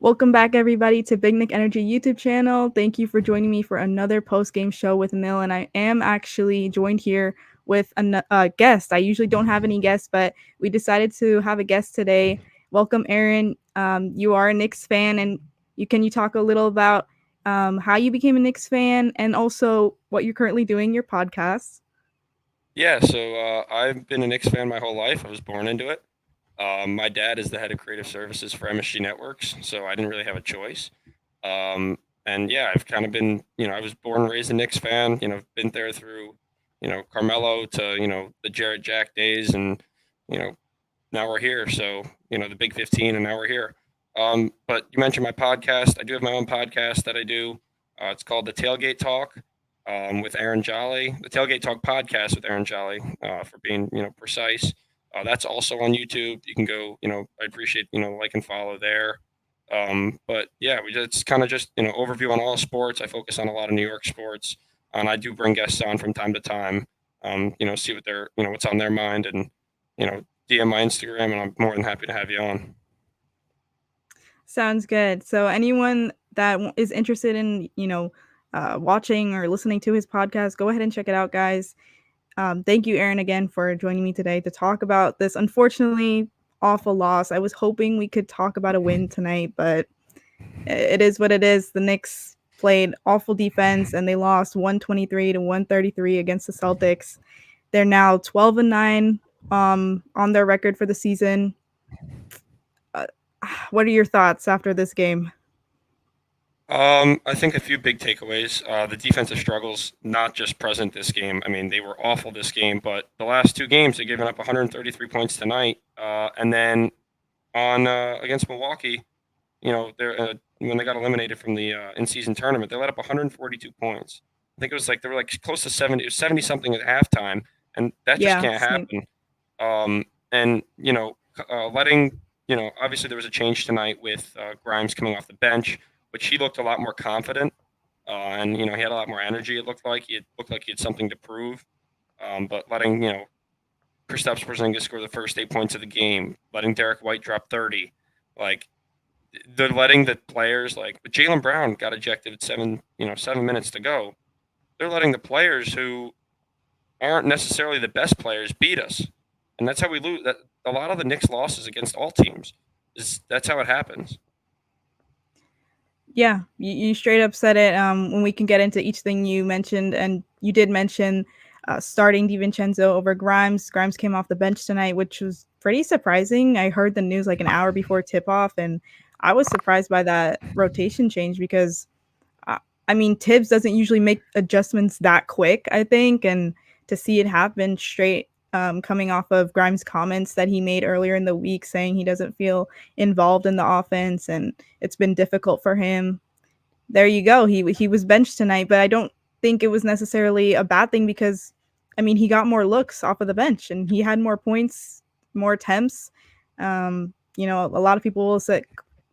Welcome back, everybody, to Big Nick Energy YouTube channel. Thank you for joining me for another post-game show with Emil, and I am actually joined here with a guest. I usually don't have any guests, but we decided to have a guest today. Welcome, Aaron. You are a Knicks fan, and can you talk a little about how you became a Knicks fan and also what you're currently doing your podcast? Yeah, so I've been a Knicks fan my whole life. I was born into it. My dad is the head of creative services for MSG Networks, so I didn't really have a choice. And yeah, I've kind of been, I was born and raised a Knicks fan. Been there through, Carmelo to, the Jarrett Jack days, and you know, now we're here. So the Big 15, and now we're here. But you mentioned my podcast. I do have my own podcast that I do. It's called the Tailgate Talk with Aaron Jolly, the Tailgate Talk podcast with Aaron Jolly, for being precise. That's also on YouTube. You can go. I appreciate like and follow there. But yeah, it's kind of just overview on all sports. I focus on a lot of New York sports, and I do bring guests on from time to time. See what they're what's on their mind, and DM my Instagram, and I'm more than happy to have you on. Sounds good. So anyone that is interested in, watching or listening to his podcast, go ahead and check it out, guys. Thank you, Aaron, again for joining me today to talk about this unfortunately awful loss. I was hoping we could talk about a win tonight, but it is what it is. The Knicks played awful defense and they lost 123 to 133 against the Celtics. They're now 12-9 on their record for the season. Uh, what are your thoughts after this game? I think a few big takeaways. The defensive struggles, not just present this game. I mean, they were awful this game, but the last two games, they've given up 133 points tonight. And then on against Milwaukee, they're when they got eliminated from the in-season tournament, they let up 142 points. I think it was like they were like close to 70, it was 70 something at halftime, and that just Yeah, can't happen. And letting obviously there was a change tonight with Grimes coming off the bench, which he looked a lot more confident, and he had a lot more energy. It looked like he had something to prove. But letting Kristaps Porzingis score the first 8 points of the game, letting Derek White drop 30, like they're letting the players like Jaylen Brown got ejected at 7 minutes to go. They're letting the players who aren't necessarily the best players beat us, and that's how we lose. That a lot of the Knicks losses against all teams is that's how it happens. yeah, you straight up said it. When we can get into each thing you mentioned, and you did mention starting DiVincenzo over Grimes. Grimes came off the bench tonight, which was pretty surprising. I heard the news like an hour before tip off, and I was surprised by that rotation change because, uh, I mean, Tibbs doesn't usually make adjustments that quick, I think, and to see it happen straight coming off of Grimes' comments that he made earlier in the week saying he doesn't feel involved in the offense and it's been difficult for him. There you go. He was benched tonight, but I don't think it was necessarily a bad thing because I mean, he got more looks off of the bench and he had more points, more attempts. A lot of people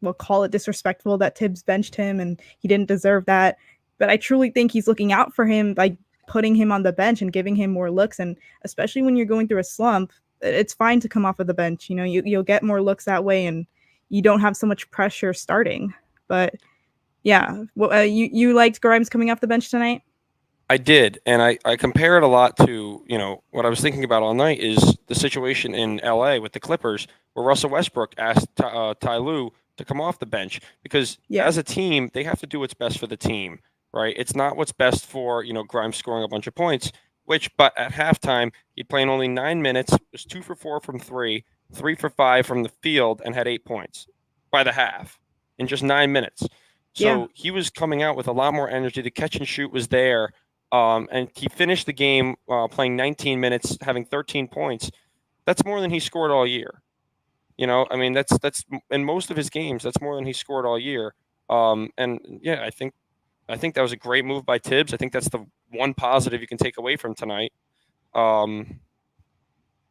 will call it disrespectful that Tibbs benched him and he didn't deserve that. But I truly think he's looking out for him by putting him on the bench and giving him more looks. And especially when you're going through a slump, it's fine to come off of the bench. You'll get more looks that way and you don't have so much pressure starting. But yeah, well, you liked Grimes coming off the bench tonight? I did, and I compare it a lot to what I was thinking about all night is the situation in L.A. with the Clippers, where Russell Westbrook asked Ty Lue to come off the bench because Yeah, as a team they have to do what's best for the team, right? It's not what's best for Grimes scoring a bunch of points. But at halftime he played only 9 minutes, was 2 for 4 from three, 3 for 5 from the field, and had 8 points by the half in just 9 minutes. yeah, So he was coming out with a lot more energy. The catch and shoot was there, and he finished the game playing 19 minutes, having 13 points. That's more than he scored all year. I mean, that's in most of his games. That's more than he scored all year. And yeah, I think that was a great move by Tibbs. I think that's the one positive you can take away from tonight. Um,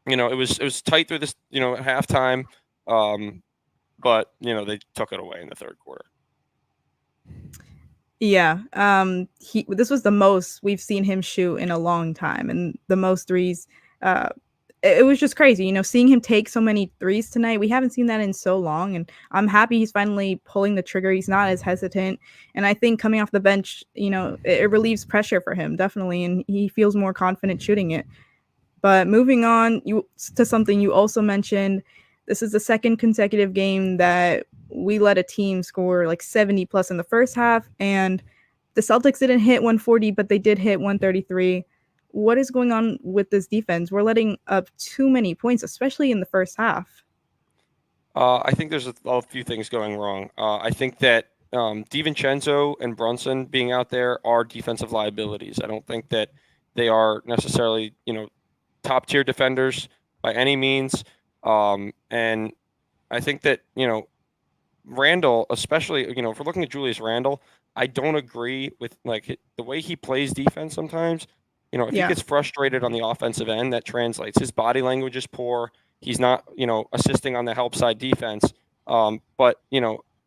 it was tight through this at halftime, um, but they took it away in the third quarter. yeah. He This was the most we've seen him shoot in a long time, and the most threes. Uh, it was just crazy, seeing him take so many threes tonight. We haven't seen that in so long, and I'm happy he's finally pulling the trigger. He's not as hesitant, and I think coming off the bench, it relieves pressure for him definitely, and he feels more confident shooting it. But moving on to something you also mentioned, this is the second consecutive game that we let a team score like 70 plus in the first half, and the Celtics didn't hit 140, but they did hit 133. What is going on with this defense? We're letting up too many points, especially in the first half. I think there's a few things going wrong. I think that DiVincenzo and Brunson being out there are defensive liabilities. I don't think that they are necessarily, top tier defenders by any means. And I think that, Randall, especially, if we're looking at Julius Randall, I don't agree with like the way he plays defense sometimes. If he Yeah. gets frustrated on the offensive end, that translates. His body language is poor. He's not, assisting on the help side defense. But,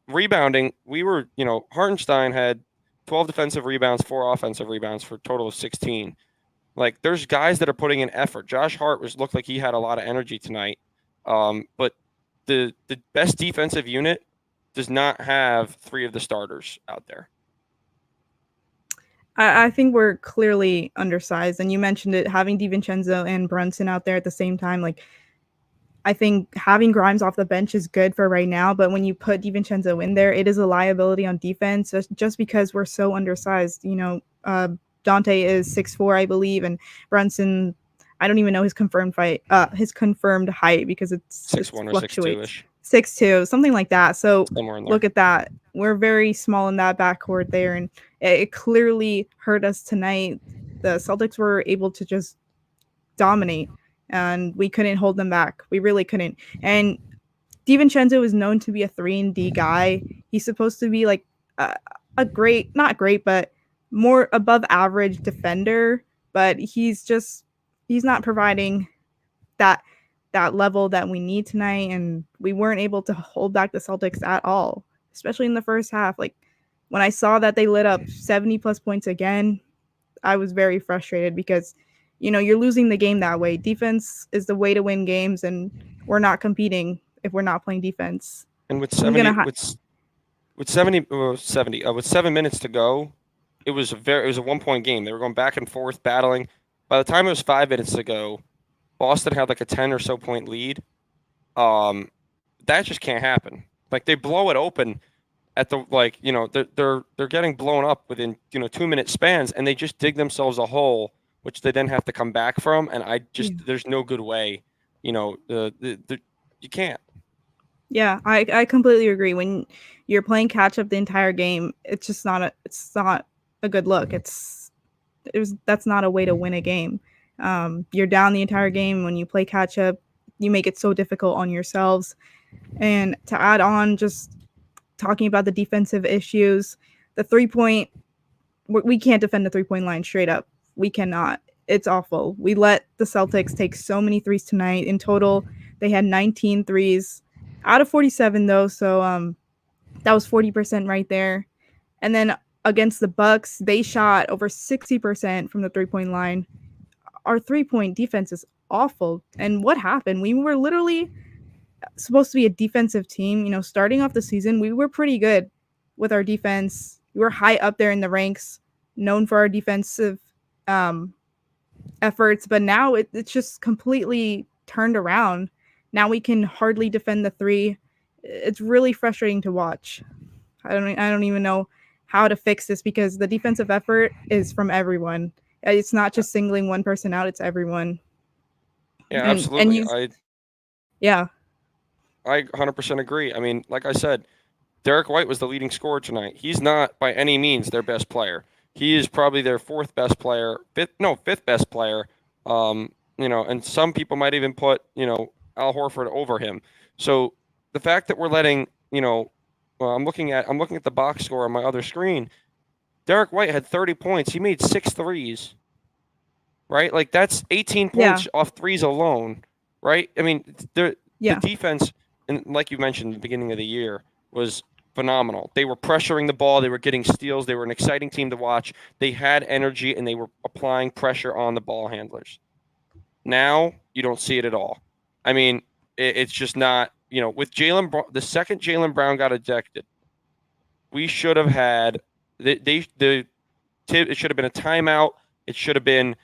rebounding, we were, Hartenstein had 12 defensive rebounds, 4 offensive rebounds for a total of 16. Like there's guys that are putting in effort. Josh Hart looked like he had a lot of energy tonight. But the best defensive unit does not have 3 of the starters out there. I think we're clearly undersized, and you mentioned it, having DiVincenzo and Brunson out there at the same time. Like, I think having Grimes off the bench is good for right now, but when you put DiVincenzo in there, it is a liability on defense just because we're so undersized. Dante is 6'4", I believe, and Brunson, I don't even know his confirmed height because it 6'1" or fluctuates. 6'2"-ish. 6'2", something like that. So Somewhere in there. look at that. We're very small in that backcourt there, and it clearly hurt us tonight. The Celtics were able to just dominate, and we couldn't hold them back. We really couldn't. And DiVincenzo is known to be a 3-and-D guy. He's supposed to be like a great, not great, but more above average defender, but he's not providing that level that we need tonight, and we weren't able to hold back the Celtics at all, especially in the first half. Like when I saw that they lit up 70 plus points again, I was very frustrated because you're losing the game that way. Defense is the way to win games, and we're not competing if we're not playing defense. And with 70 with 7 minutes to go, it was a 1-point game. They were going back and forth battling. By the time it was 5 minutes to go, Boston had like a 10 or so point lead. That just can't happen. Like they blow it open at the they're getting blown up within 2-minute spans, and they just dig themselves a hole, which they then have to come back from. And there's no good way. You can't. Yeah, I completely agree. When you're playing catch up the entire game, it's not a good look. That's not a way to win a game. You're down the entire game. When you play catch up, you make it so difficult on yourselves. And to add on, just talking about the defensive issues, the 3-point, we can't defend the 3-point line straight up. We cannot. It's awful. We let the Celtics take so many threes tonight. In total, they had 19 threes out of 47 though. So that was 40% right there. And then against the Bucks, they shot over 60% from the 3-point line. Our 3-point defense is awful. And what happened? We were literally supposed to be a defensive team. Starting off the season, we were pretty good with our defense. We were high up there in the ranks, known for our defensive efforts. But now it's just completely turned around. Now we can hardly defend the 3. It's really frustrating to watch. I don't even know how to fix this because the defensive effort is from everyone. It's not just singling one person out; it's everyone. Yeah, absolutely. I 100% agree. I mean, like I said, Derek White was the leading scorer tonight. He's not by any means their best player. He is probably their 4th best player, 5th best player. And some people might even put, Al Horford over him. So the fact that we're letting, I'm looking at the box score on my other screen. Derek White had 30 points. He made 6 threes. Right? Like that's 18 points off threes alone. Right? I mean, the defense, and like you mentioned at the beginning of the year, was phenomenal. They were pressuring the ball. They were getting steals. They were an exciting team to watch. They had energy, and they were applying pressure on the ball handlers. Now you don't see it at all. I mean, it's just not, with the second Jaylen Brown got ejected, we should have had it should have been a timeout. It should have been,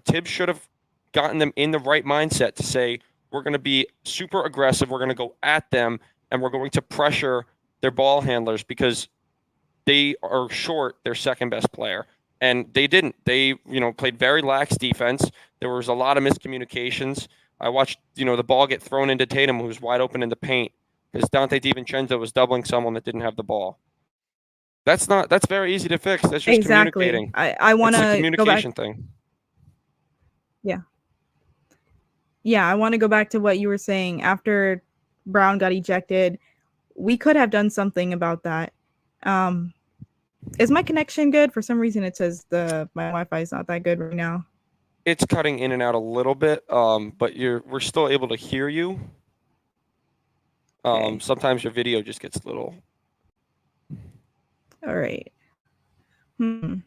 Tibbs should have gotten them in the right mindset to say, we're going to be super aggressive. We're going to go at them and we're going to pressure their ball handlers because they are short their second best player. And they didn't. They, played very lax defense. There was a lot of miscommunications. I watched, the ball get thrown into Tatum, who was wide open in the paint, because Dante DiVincenzo was doubling someone that didn't have the ball. That's very easy to fix. That's just Exactly. communicating. I want It's a to go back. communication thing. Yeah. Yeah, I want to go back to what you were saying. After Brown got ejected, we could have done something about that. Is my connection good? For some reason, it says my Wi-Fi is not that good right now. It's cutting in and out a little bit, but we're still able to hear you. Okay. Sometimes your video just gets a little. All right. Don't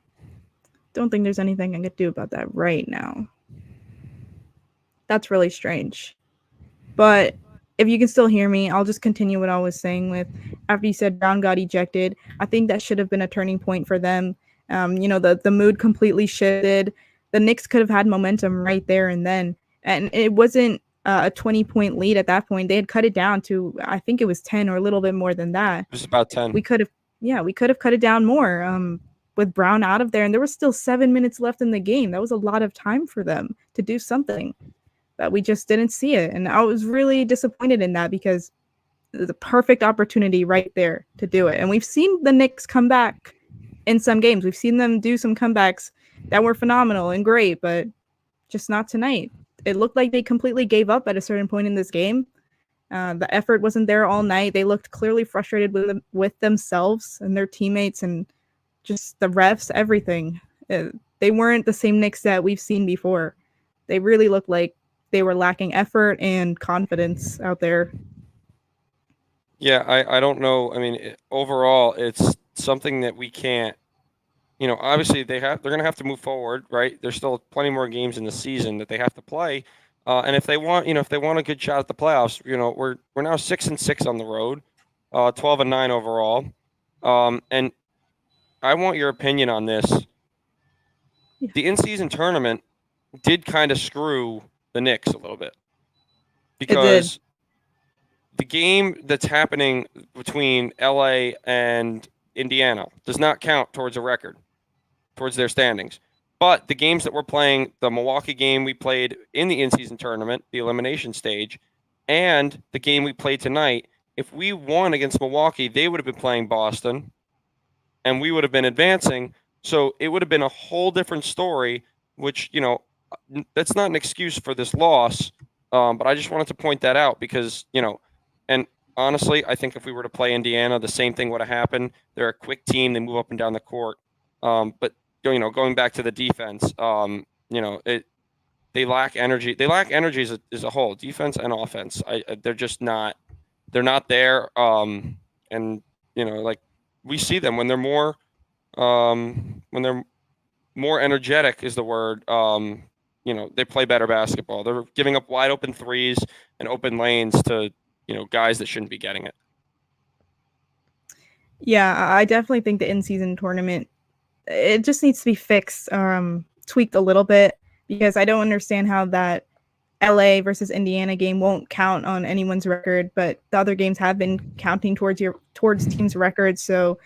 think there's anything I could do about that right now. That's really strange. But if you can still hear me, I'll just continue what I was saying with after you said Brown got ejected. I think that should have been a turning point for them. The mood completely shifted. The Knicks could have had momentum right there and then. And it wasn't a 20-point lead at that point. They had cut it down to, I think it was 10 or a little bit more than that. It was about 10. We could have cut it down more with Brown out of there. And there was still 7 minutes left in the game. That was a lot of time for them to do something. But we just didn't see it. And I was really disappointed in that because the perfect opportunity right there to do it. And we've seen the Knicks come back in some games. We've seen them do some comebacks that were phenomenal and great, but just not tonight. It looked like they completely gave up at a certain point in this game. The effort wasn't there all night. They looked clearly frustrated with themselves and their teammates and just the refs, everything. They weren't the same Knicks that we've seen before. They really looked like they were lacking effort and confidence out there. Yeah, I don't know. I mean, overall, it's something that we can't. Obviously they're going to have to move forward, right? There's still plenty more games in the season that they have to play, and if they want, a good shot at the playoffs, we're now 6-6 on the road, 12-9 overall, and I want your opinion on this. Yeah. The in-season tournament did kind of screw the Knicks a little bit because the game that's happening between LA and Indiana does not count towards a record, towards their standings. But the games that we're playing, the Milwaukee game we played in the in-season tournament, the elimination stage, and the game we played tonight, if we won against Milwaukee, they would have been playing Boston, and we would have been advancing. So it would have been a whole different story, which, that's not an excuse for this loss, but I just wanted to point that out because, and honestly, I think if we were to play Indiana, the same thing would have happened. They're a quick team. They move up and down the court. But, going back to the defense, they lack energy. They lack energy as a whole, defense and offense. They're just not – they're not there. And, we see them when they're more energetic is the word. They play better basketball. They're giving up wide open threes and open lanes to, guys that shouldn't be getting it. Yeah, I definitely think the in-season tournament, it just needs to be fixed, tweaked a little bit, because I don't understand how that LA versus Indiana game won't count on anyone's record, but the other games have been counting towards teams' records. So,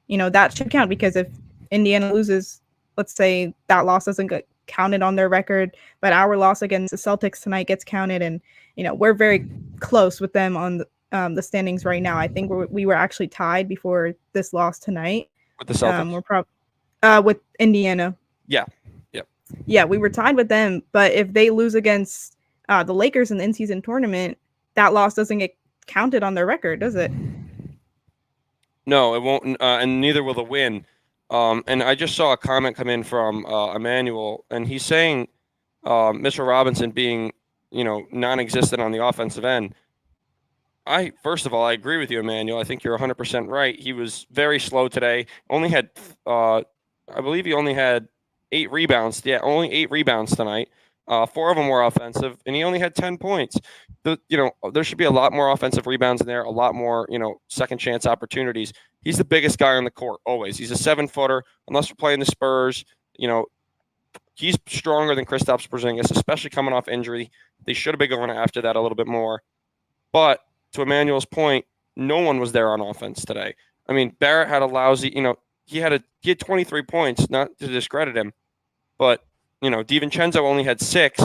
that should count, because if Indiana loses, let's say that loss doesn't get counted on their record, but our loss against the Celtics tonight gets counted, and we're very close with them on the standings right now. I think we were actually tied before this loss tonight with the Celtics. We're with Indiana. Yeah. Yeah, we were tied with them, but if they lose against the Lakers in the in-season tournament, that loss doesn't get counted on their record, does it? No, it won't, and neither will the win. And I just saw a comment come in from Emmanuel, and he's saying Mr. Robinson being, non-existent on the offensive end. First of all, I agree with you, Emmanuel. I think you're 100% right. He was very slow today. Only had, I believe he only had 8 rebounds. Yeah, only 8 rebounds tonight. Four of them were offensive, and he only had 10 points. There should be a lot more offensive rebounds in there, a lot more, second chance opportunities. He's the biggest guy on the court always. He's a 7-footer. Unless we're playing the Spurs, he's stronger than Kristaps Porzingis, especially coming off injury. They should have been going after that a little bit more. But to Emmanuel's point, no one was there on offense today. I mean, Barrett had a lousy, he had 23 points, not to discredit him, but DiVincenzo only had 6,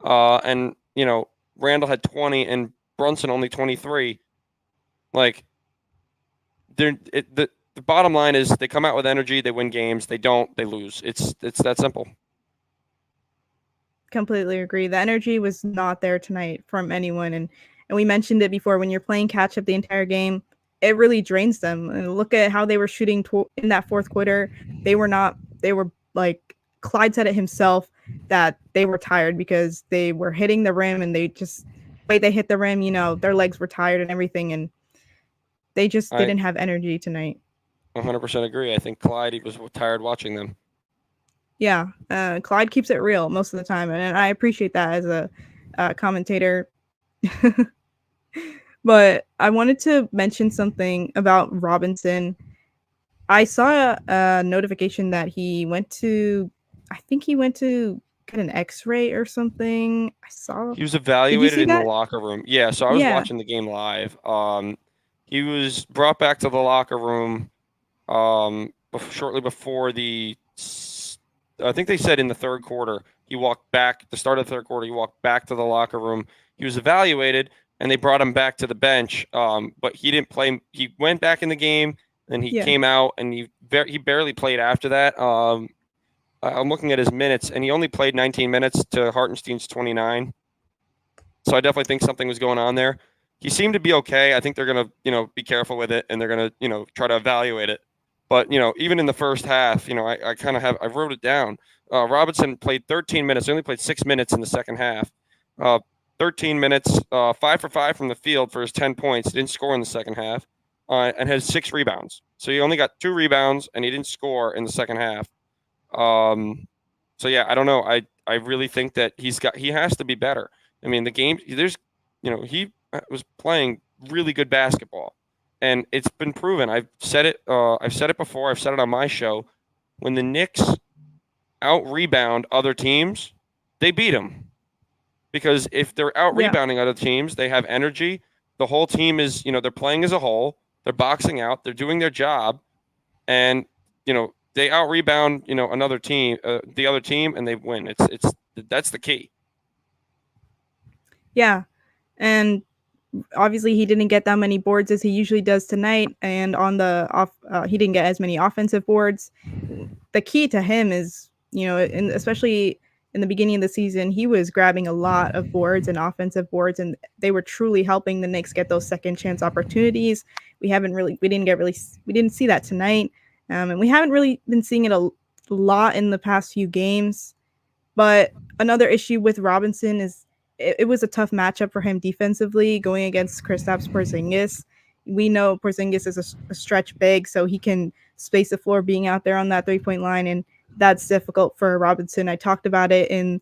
and Randall had 20, and Brunson only 23. Like, the bottom line is they come out with energy, they win games. They don't, they lose. It's that simple. Completely agree. The energy was not there tonight from anyone, and we mentioned it before. When you're playing catch up the entire game, it really drains them. And look at how they were shooting in that fourth quarter. They were not. They were like Clyde said it himself that they were tired because they were hitting the rim and they just wait. They hit the rim. Their legs were tired and everything, and they just didn't have energy tonight. 100% agree. I think Clyde was tired watching them. Yeah, Clyde keeps it real most of the time, and I appreciate that as a commentator. But I wanted to mention something about Robinson. I saw a notification that he went to get an X-ray or something. I saw he was evaluated in the locker room. Yeah, so I was watching the game live. He was brought back to the locker room shortly before I think they said in the third quarter. He walked back, the start of the third quarter, he walked back to the locker room. He was evaluated, and they brought him back to the bench, but he didn't play. He went back in the game, and he came out, and he barely played after that. I'm looking at his minutes, and he only played 19 minutes to Hartenstein's 29. So I definitely think something was going on there. He seemed to be okay. I think they're going to, be careful with it, and they're going to, try to evaluate it. But, even in the first half, I kind of I wrote it down. Robinson played 13 minutes. He only played 6 minutes in the second half. 13 minutes, 5 for 5 from the field for his 10 points. He didn't score in the second half, and had 6 rebounds. So he only got 2 rebounds, and he didn't score in the second half. So yeah, I don't know. I really think that he has to be better. I mean, the game, he was playing really good basketball, and it's been proven. I've said it before. I've said it on my show. When the Knicks out rebound other teams, they beat them. Because if they're out rebounding other teams, they have energy. The whole team is, they're playing as a whole. They're boxing out. They're doing their job, and they out rebound, another team, the other team, and they win. That's the key. Yeah, and obviously he didn't get that many boards as he usually does tonight, and on the off, he didn't get as many offensive boards. The key to him is, especially in the beginning of the season, he was grabbing a lot of boards and offensive boards, and they were truly helping the Knicks get those second chance opportunities. We didn't see that tonight, and we haven't really been seeing it a lot in the past few games. But another issue with Robinson is it was a tough matchup for him defensively going against Kristaps Porzingis. We know Porzingis is a stretch big, so he can space the floor being out there on that 3-point line, and that's difficult for Robinson. I talked about it in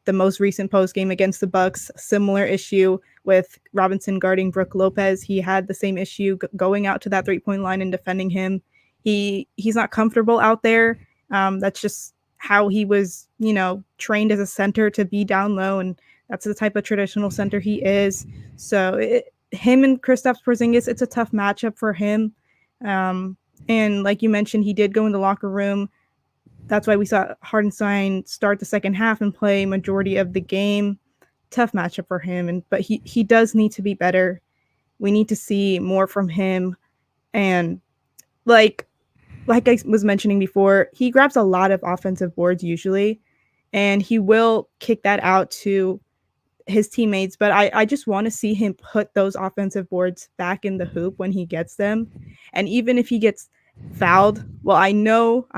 the most recent post game against the Bucks. Similar issue with Robinson guarding Brook Lopez. He had the same issue going out to that 3-point line and defending him. He's not comfortable out there. That's just how he was, trained as a center to be down low, and that's the type of traditional center he is. So him and Kristaps Porzingis, it's a tough matchup for him. And like you mentioned, he did go in the locker room. That's why we saw Hartenstein start the second half and play majority of the game. Tough matchup for him, but he does need to be better. We need to see more from him. And like I was mentioning before, he grabs a lot of offensive boards usually, and he will kick that out to his teammates, but I just want to see him put those offensive boards back in the hoop when he gets them. And even if he gets fouled, well, I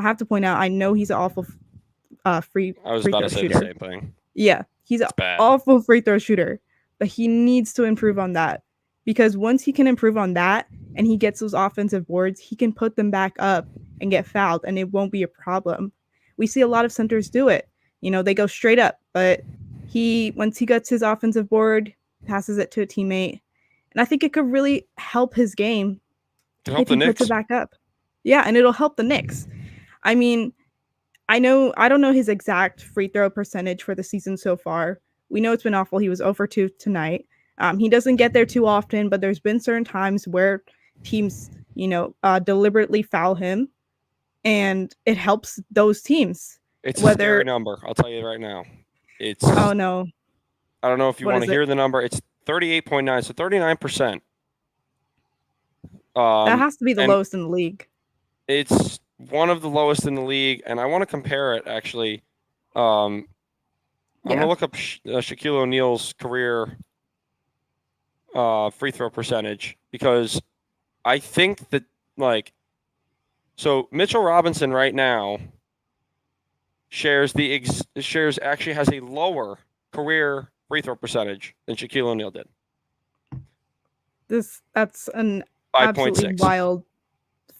have to point out, I know he's an awful free throw shooter. I was about to say the same thing. Yeah, he's an awful free throw shooter, but he needs to improve on that, because once he can improve on that and he gets those offensive boards, he can put them back up and get fouled, and it won't be a problem. We see a lot of centers do it. They go straight up, but Once he gets his offensive board, passes it to a teammate, and I think it could really help his game To help if the he puts it Knicks. back up. Yeah, and it'll help the Knicks. I mean, I don't know his exact free throw percentage for the season so far. We know it's been awful. He was over 2 tonight. He doesn't get there too often, but there's been certain times where teams, deliberately foul him, and it helps those teams. It's a scary Whether number. I'll tell you right now. It's oh no, I don't know if you what want is to it? hear the number. It's 38.9, so 39%. That has to be the And lowest in the league. it's one of the lowest in the league. And I want to compare it actually. I'm Yeah, gonna look up Shaquille O'Neal's career free throw percentage because I think that so Mitchell Robinson right now actually has a lower career free throw percentage than Shaquille O'Neal did. that's an absolutely 5.6. wild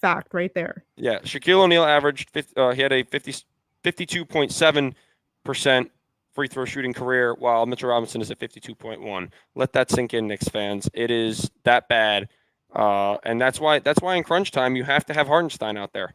fact right there. Yeah, Shaquille O'Neal averaged he had a 52.7% free throw shooting career, while Mitchell Robinson is at 52.1. Let that sink in, Knicks fans. It is that bad, and that's why in crunch time you have to have Hartenstein out there.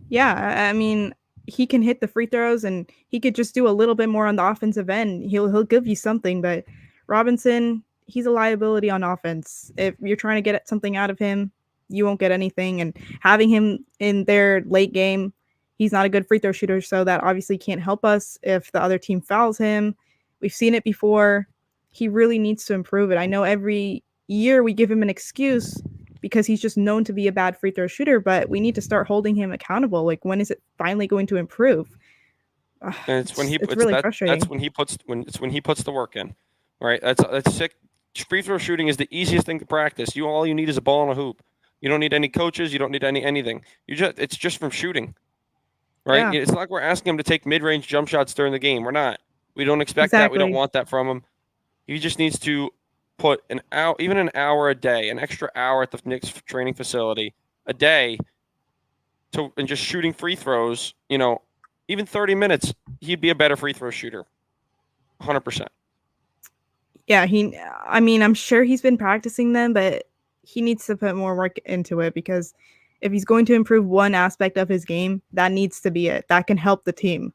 Yeah, I mean, he can hit the free throws and he could just do a little bit more on the offensive end. He'll give you something, but Robinson, he's a liability on offense. If you're trying to get something out of him, you won't get anything. And having him in their late game, he's not a good free throw shooter, so that obviously can't help us if the other team fouls him. We've seen it before. He really needs to improve it. I know every year we give him an excuse because he's just known to be a bad free throw shooter, but we need to start holding him accountable. Like, when is it finally going to improve? And it's when he It's puts really that that's frustrating. when he puts the work in, right? That's sick. Free throw shooting is the easiest thing to practice. All you need is a ball and a hoop. You don't need any coaches. You don't need anything. It's just from shooting, right? Yeah, It's not like we're asking him to take mid range jump shots during the game. We're not. We don't expect that. We don't exactly. want that from him. He just needs to put even an hour a day, an extra hour at the Knicks training facility a day, and just shooting free throws. Even 30 minutes, he'd be a better free throw shooter. 100%. Yeah, I mean, I'm sure he's been practicing them, but he needs to put more work into it because if he's going to improve one aspect of his game, that needs to be it. That can help the team.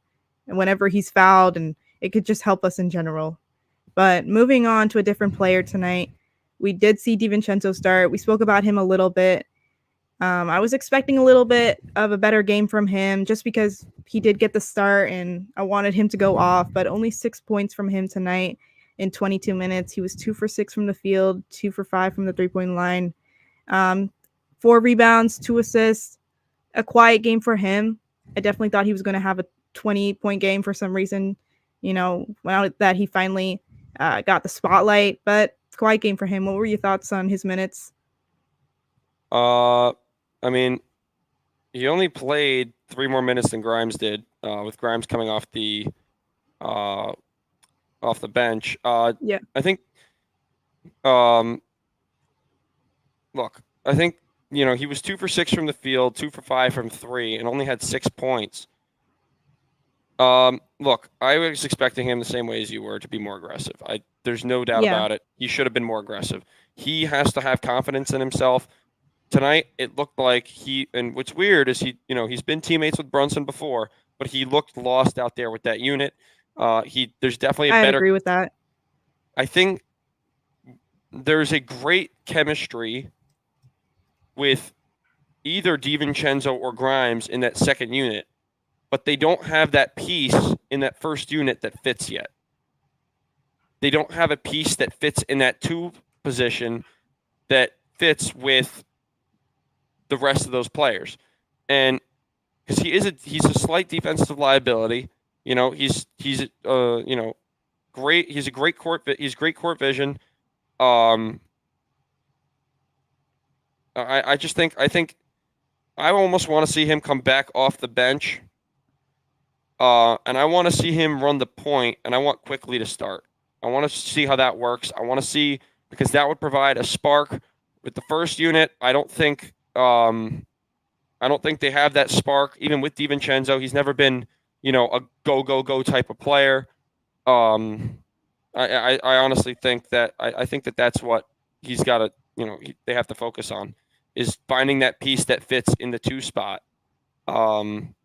And whenever he's fouled, and it could just help us in general. But moving on to a different player tonight, we did see DiVincenzo start. We spoke about him a little bit. I was expecting a little bit of a better game from him just because he did get the start and I wanted him to go off, but only 6 points from him tonight in 22 minutes. He was 2 for 6 from the field, 2 for 5 from the 3 point line, 4 rebounds, 2 assists. A quiet game for him. I definitely thought he was going to have a 20-point game for some reason, now that he finally got the spotlight, but quiet game for him. What were your thoughts on his minutes? I mean, he only played 3 more minutes than Grimes did, with Grimes coming uh, off the bench. Yeah. I think, um, look, I think he was 2 for 6 from the field, 2 for 5 from three, and only had 6 points. Look, I was expecting him the same way as you were to be more aggressive. There's no doubt Yeah. about it. He should have been more aggressive. He has to have confidence in himself. Tonight, it looked like and what's weird is he's been teammates with Brunson before, but he looked lost out there with that unit. There's definitely a I'd better. agree with that. I think there's a great chemistry with either DiVincenzo or Grimes in that second unit, but they don't have that piece in that first unit that fits yet. They don't have a piece that fits in that two position that fits with the rest of those players. And because he's a slight defensive liability, he's great. He's great court vision. I think I almost want to see him come back off the bench. And I want to see him run the point, and I want Quickly to start. I want to see how that works. I want to see, because that would provide a spark with the first unit. I don't think they have that spark, even with DiVincenzo. He's never been, a go type of player. Um, I honestly think that I think that that's what he's got to they have to focus on is finding that piece that fits in the two spot. Um,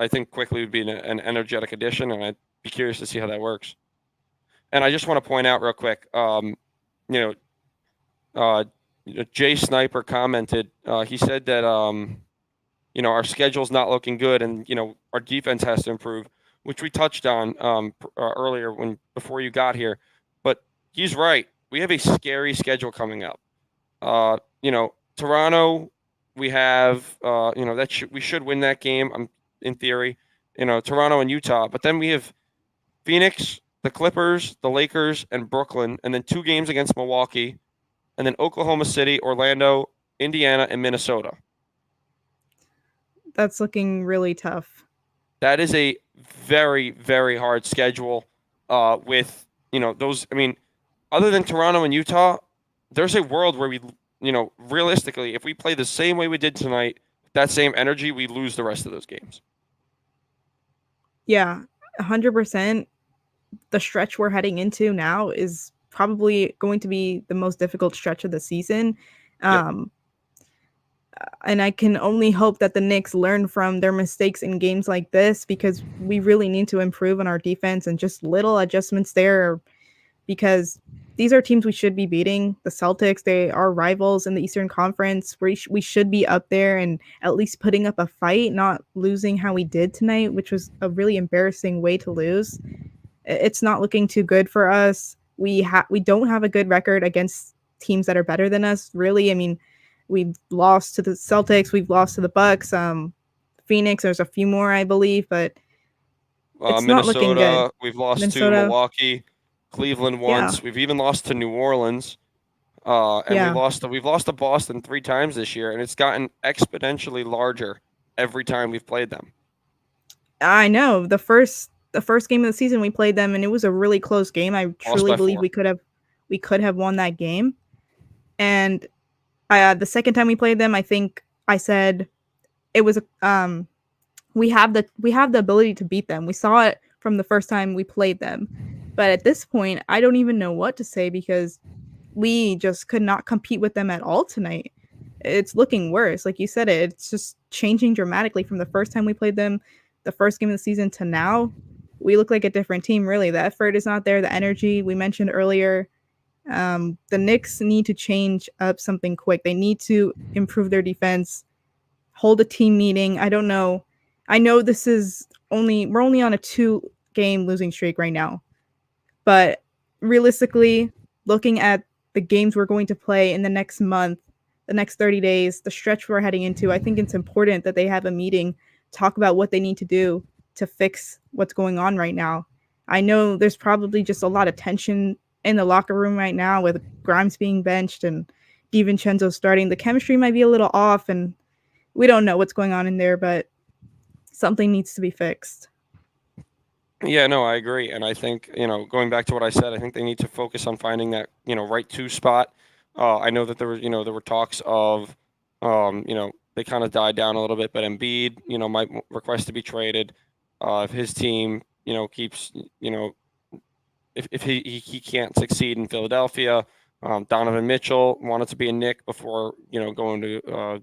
I think quickly would be an energetic addition, and I'd be curious to see how that works. And I just want to point out real quick, you know, uh, Jay Sniper commented. He said that our schedule's not looking good, and our defense has to improve, which we touched on earlier before you got here. But he's right. We have a scary schedule coming up. Toronto, we have we should win that game. In theory, Toronto and Utah, but then we have Phoenix, the Clippers, the Lakers, and Brooklyn, and then 2 games against Milwaukee, and then Oklahoma City, Orlando, Indiana, and Minnesota. That's looking really tough. That is a very, very hard schedule. With those, I mean, other than Toronto and Utah, there's a world where we, realistically, if we play the same way we did tonight, that same energy, we lose the rest of those games. Yeah, 100%. The stretch we're heading into now is probably going to be the most difficult stretch of the season. Yep. And I can only hope that the Knicks learn from their mistakes in games like this, because we really need to improve on our defense, and just little adjustments there, because these are teams we should be beating. The Celtics, they are rivals in the Eastern Conference. We should be up there and at least putting up a fight, not losing how we did tonight, which was a really embarrassing way to lose. It's not looking too good for us. We don't have a good record against teams that are better than us, really. I mean, we've lost to the Celtics, we've lost to the Bucks, Phoenix, there's a few more, I believe, but it's not looking good. Minnesota, we've lost to Minnesota, Milwaukee, Cleveland yeah, once. We've even lost to New Orleans. And yeah. we've lost to Boston 3 times this year, and it's gotten exponentially larger every time we've played them. I know the first game of the season we played them, and it was a really close game. I Lost truly by believe 4. we could have won that game. And the second time we played them, I think I said it was we have the ability to beat them. We saw it from the first time we played them. But at this point, I don't even know what to say, because we just could not compete with them at all tonight. It's looking worse. Like you said, it's just changing dramatically from the first time we played them, the first game of the season, to now. We look like a different team, really. The effort is not there, the energy we mentioned earlier. The Knicks need to change up something quick. They need to improve their defense, hold a team meeting. I don't know. I know we're only on a 2-game losing streak right now. But realistically, looking at the games we're going to play in the next month, the next 30 days, the stretch we're heading into, I think it's important that they have a meeting, talk about what they need to do to fix what's going on right now. I know there's probably just a lot of tension in the locker room right now, with Grimes being benched and DiVincenzo starting. The chemistry might be a little off, and we don't know what's going on in there, but something needs to be fixed. Yeah, no, I agree, and I think going back to what I said, I think they need to focus on finding that right two spot. I know that there were talks of, they kind of died down a little bit, but Embiid might request to be traded if his team keeps if he can't succeed in Philadelphia. Donovan Mitchell wanted to be a Knick before going to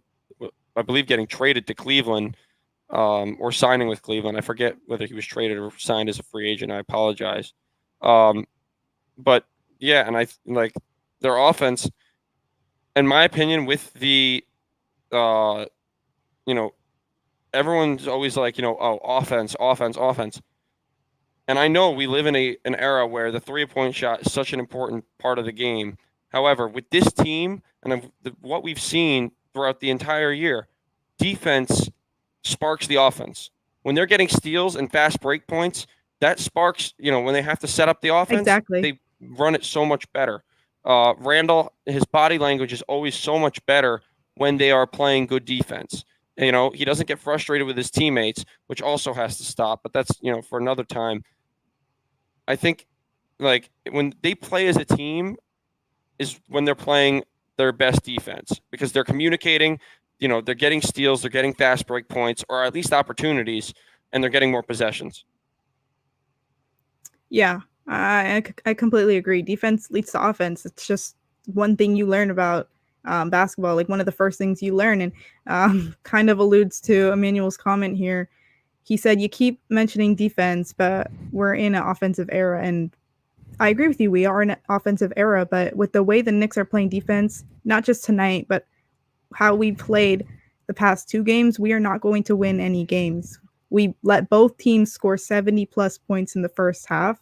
I believe getting traded to Cleveland. Or signing with Cleveland. I forget whether he was traded or signed as a free agent. I apologize. Um, but yeah, and I like their offense, in my opinion, with the, uh, you know, everyone's always like, oh, offense, offense, offense. And I know we live in an era where the 3-point shot is such an important part of the game. However, with this team and what we've seen throughout the entire year, defense sparks the offense. When they're getting steals and fast break points, that sparks, when they have to set up the offense, Exactly. they run it so much better. Randall, his body language is always so much better when they are playing good defense. He doesn't get frustrated with his teammates, which also has to stop, but that's, for another time. I think like when they play as a team is when they're playing their best defense, because they're communicating, they're getting steals, they're getting fast break points, or at least opportunities, and they're getting more possessions. Yeah, I completely agree. Defense leads to offense. It's just one thing you learn about basketball, like one of the first things you learn, and kind of alludes to Emmanuel's comment here. He said, "You keep mentioning defense, but we're in an offensive era." And I agree with you. We are in an offensive era, but with the way the Knicks are playing defense, not just tonight, but how we played the past two games, we are not going to win any games. We let both teams score 70 plus points in the first half,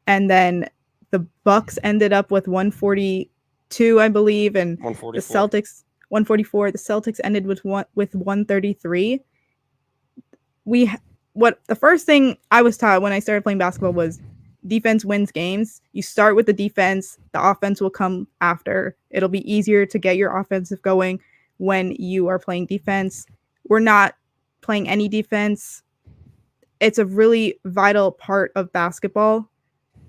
and then the Bucks ended up with 142, I believe, and the 144. Celtics 144. The Celtics ended with 133. We what the first thing I was taught when I started playing basketball was defense wins games. You start with the defense, the offense will come after. It'll be easier to get your offensive going when you are playing defense. We're not playing any defense. It's a really vital part of basketball.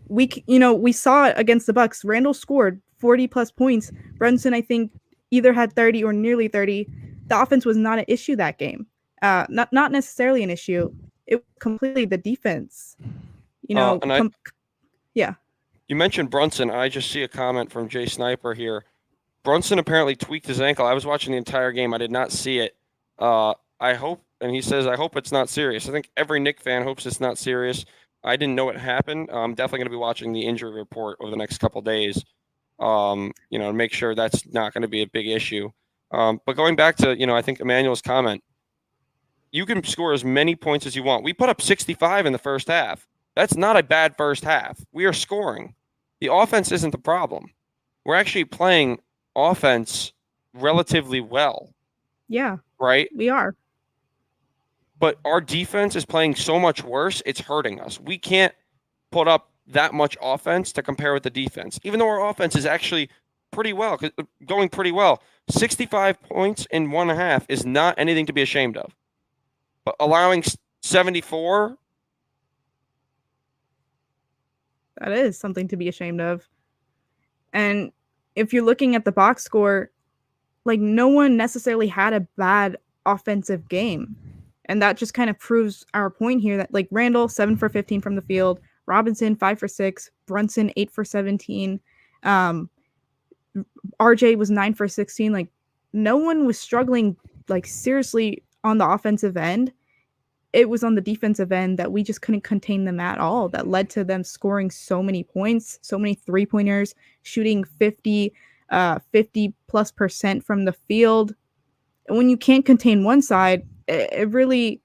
We saw it against the Bucks. Randall scored 40 plus points. Brunson, I think, either had 30 or nearly 30. The offense was not an issue that game. Not necessarily an issue. It was completely the defense. You know, And yeah, you mentioned Brunson. I just see a comment from Jay Sniper here. Brunson apparently tweaked his ankle. I was watching the entire game. I did not see it. I hope, and he says, I hope it's not serious. I think every Knick fan hopes it's not serious. I didn't know it happened. I'm definitely going to be watching the injury report over the next couple days. To make sure that's not going to be a big issue. But going back to, I think Emmanuel's comment, you can score as many points as you want. We put up 65 in the first half. That's not a bad first half. We are scoring. The offense isn't the problem. We're actually playing offense relatively well. Yeah. Right? We are. But our defense is playing so much worse, it's hurting us. We can't put up that much offense to compare with the defense, even though our offense is actually going pretty well. 65 points in 1.5 is not anything to be ashamed of. But allowing 74, that is something to be ashamed of. And if you're looking at the box score, like no one necessarily had a bad offensive game. And that just kind of proves our point here that like Randall 7 for 15 from the field, Robinson 5 for 6, Brunson 8 for 17, RJ was 9 for 16. Like no one was struggling like seriously on the offensive end. It was on the defensive end that we just couldn't contain them at all. That led to them scoring so many points, so many 3-pointers, shooting 50 plus percent from the field. And when you can't contain one side, it really,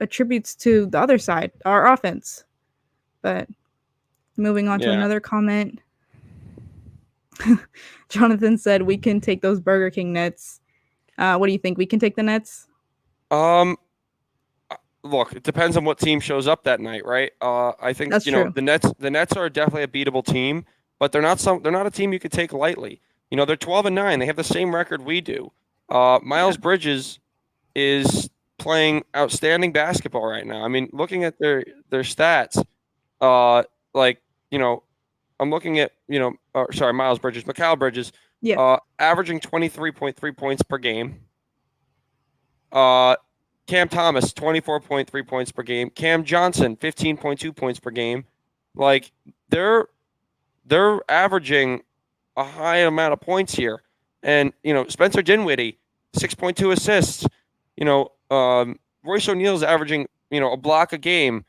attributes to the other side, our offense. But moving on to another comment. Jonathan said we can take those Burger King Nets. What do you think? We can take the Nets? Look, it depends on what team shows up that night, right? I think That's true. the Nets are definitely a beatable team, but they're not a team you could take lightly. They're 12-9. They have the same record we do. Miles Bridges is playing outstanding basketball right now. I mean, looking at their stats, I'm looking at Miles Bridges, Mikal Bridges, averaging 23.3 points per game. Cam Thomas, 24.3 points per game. Cam Johnson, 15.2 points per game. Like they're averaging a high amount of points here. And, Spencer Dinwiddie, 6.2 assists. Royce O'Neal's averaging, a block a game.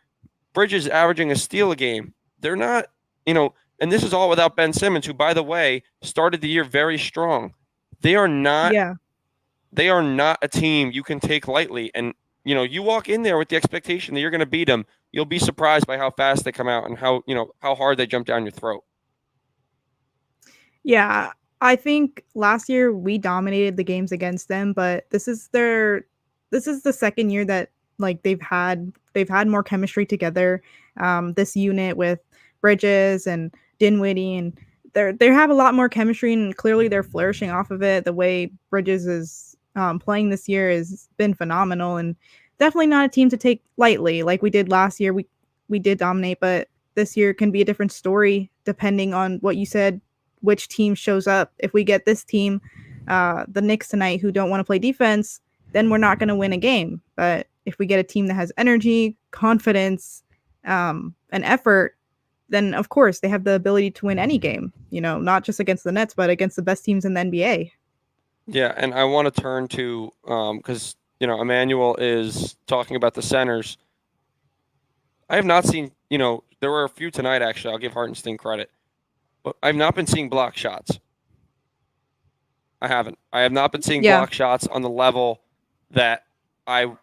Bridges averaging a steal a game. They're not, and this is all without Ben Simmons, who, by the way, started the year very strong. They are not. Yeah. They are not a team you can take lightly. And, you walk in there with the expectation that you're going to beat them. You'll be surprised by how fast they come out and how hard they jump down your throat. Yeah, I think last year we dominated the games against them, but this is the second year that like they've had more chemistry together. This unit with Bridges and Dinwiddie, and they have a lot more chemistry, and clearly they're flourishing off of it. The way Bridges is playing this year has been phenomenal, and definitely not a team to take lightly. Like we did last year, we did dominate, but this year can be a different story depending on what you said, which team shows up. If we get this team, the Knicks tonight, who don't want to play defense, then we're not going to win a game. But if we get a team that has energy, confidence, and effort, then of course they have the ability to win any game. Not just against the Nets, but against the best teams in the NBA. Yeah, and I want to turn to because Emmanuel is talking about the centers. I have not seen, there were a few tonight actually. I'll give Hartenstein credit, but I've not been seeing block shots. I haven't. I have not been seeing Yeah. block shots on the level that I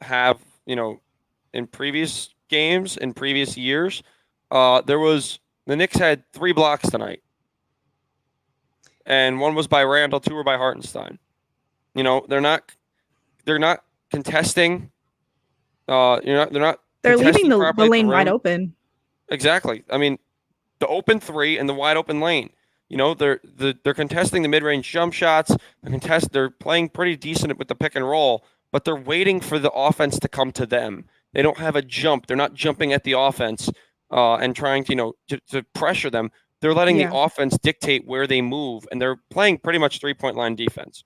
have, in previous games, in previous years. The Knicks had 3 blocks tonight, and one was by Randall, 2 were by Hartenstein. They're not contesting. They're not They're leaving contesting the properly at the lane wide rim. open. Exactly. I mean, the open 3 and the wide open lane. They're contesting the mid-range jump shots. They're playing pretty decent with the pick and roll, but they're waiting for the offense to come to them. They don't have a jump. They're not jumping at the offense and trying to pressure them. They're letting the Yeah. offense dictate where they move, and they're playing pretty much 3-point line defense.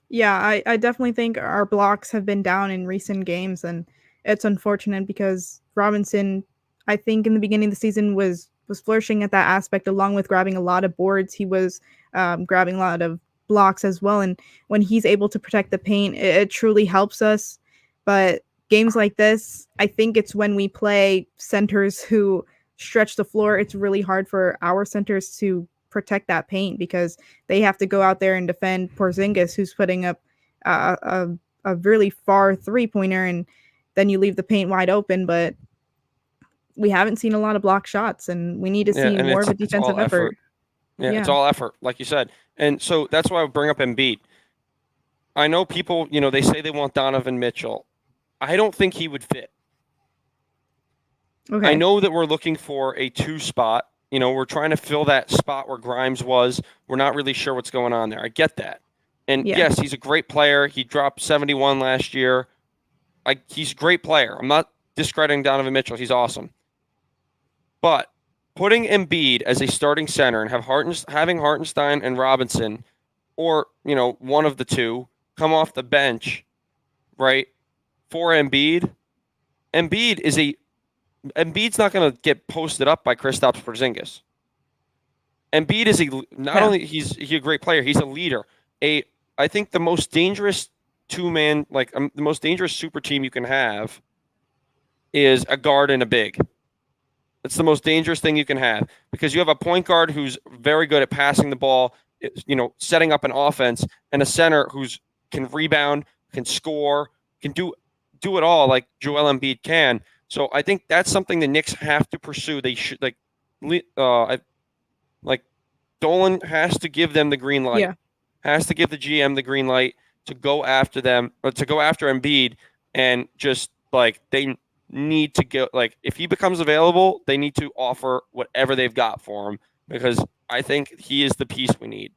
Yeah, I definitely think our blocks have been down in recent games, and it's unfortunate because Robinson, I think in the beginning of the season was flourishing at that aspect, along with grabbing a lot of boards. He was grabbing a lot of blocks as well, and when he's able to protect the paint, it truly helps us. But games like this, I think it's when we play centers who stretch the floor, it's really hard for our centers to protect that paint because they have to go out there and defend Porzingis, who's putting up a really far 3-pointer, and then you leave the paint wide open. But we haven't seen a lot of block shots, and we need to Yeah, see and more of a it's all defensive effort. effort. Yeah, it's Yeah. all effort, like you said. And so that's why I bring up Embiid. I know people, they say they want Donovan Mitchell. I don't think he would fit. I Okay. know that we're looking for a 2 spot. We're trying to fill that spot where Grimes was. We're not really sure what's going on there. I get that. And Yeah. yes, he's a great player. He dropped 71 last year. He's a great player. I'm not discrediting Donovan Mitchell. He's awesome. But putting Embiid as a starting center and having Hartenstein and Robinson, or one of the two, come off the bench, right, for Embiid. Embiid's not going to get posted up by Kristaps Porzingis. Embiid is not only he's a great player, he's a leader. I think the most dangerous two-man, the most dangerous super team you can have is a guard and a big. It's the most dangerous thing you can have because you have a point guard who's very good at passing the ball, setting up an offense, and a center who's can rebound, can score, can do it all like Joel Embiid can. So I think that's something the Knicks have to pursue. They should Dolan has to give them the green light. Yeah. Has to give the GM the green light to go after them or to go after Embiid and just they need to go if he becomes available, they need to offer whatever they've got for him because I think he is the piece we need.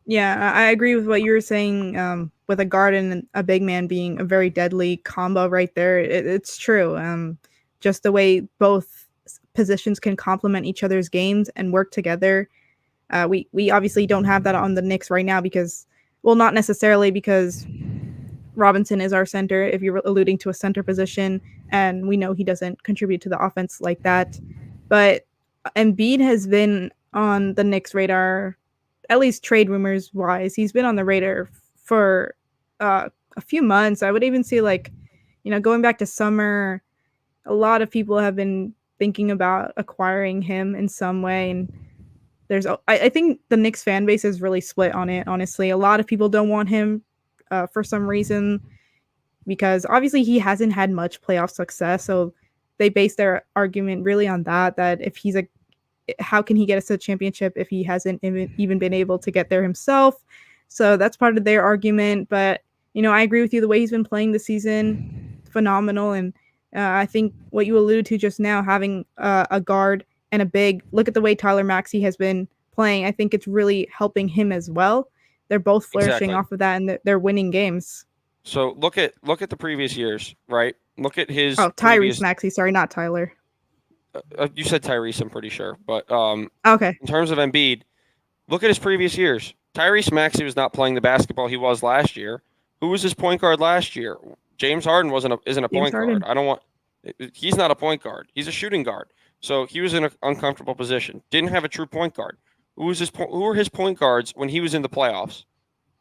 Yeah, I agree with what you were saying with a guard and a big man being a very deadly combo right there. It's true. Just the way both positions can complement each other's games and work together. We obviously don't have that on the Knicks right now because, well, not necessarily because Robinson is our center, if you're alluding to a center position, and we know he doesn't contribute to the offense like that. But Embiid has been on the Knicks' radar, at least trade rumors wise. He's been on the radar for a few months. I would even say, going back to summer, a lot of people have been thinking about acquiring him in some way. And I think the Knicks fan base is really split on it, honestly. A lot of people don't want him for some reason because obviously he hasn't had much playoff success. So they base their argument really on that if he's how can he get us to the championship if he hasn't even been able to get there himself? So that's part of their argument. But, I agree with you. The way he's been playing this season, phenomenal. And I think what you alluded to just now, having a guard and a big, look at the way Tyler Maxey has been playing. I think it's really helping him as well. They're both flourishing off of that, and they're winning games. So look at the previous years, right? Look at his. Tyrese Maxey. Sorry, not Tyler. You said Tyrese, I'm pretty sure, but okay. In terms of Embiid, look at his previous years. Tyrese Maxey was not playing the basketball he was last year. Who was his point guard last year? James Harden isn't a James point guard. Harden. I don't want. He's not a point guard. He's a shooting guard. So he was in an uncomfortable position. Didn't have a true point guard. Who were his point guards when he was in the playoffs?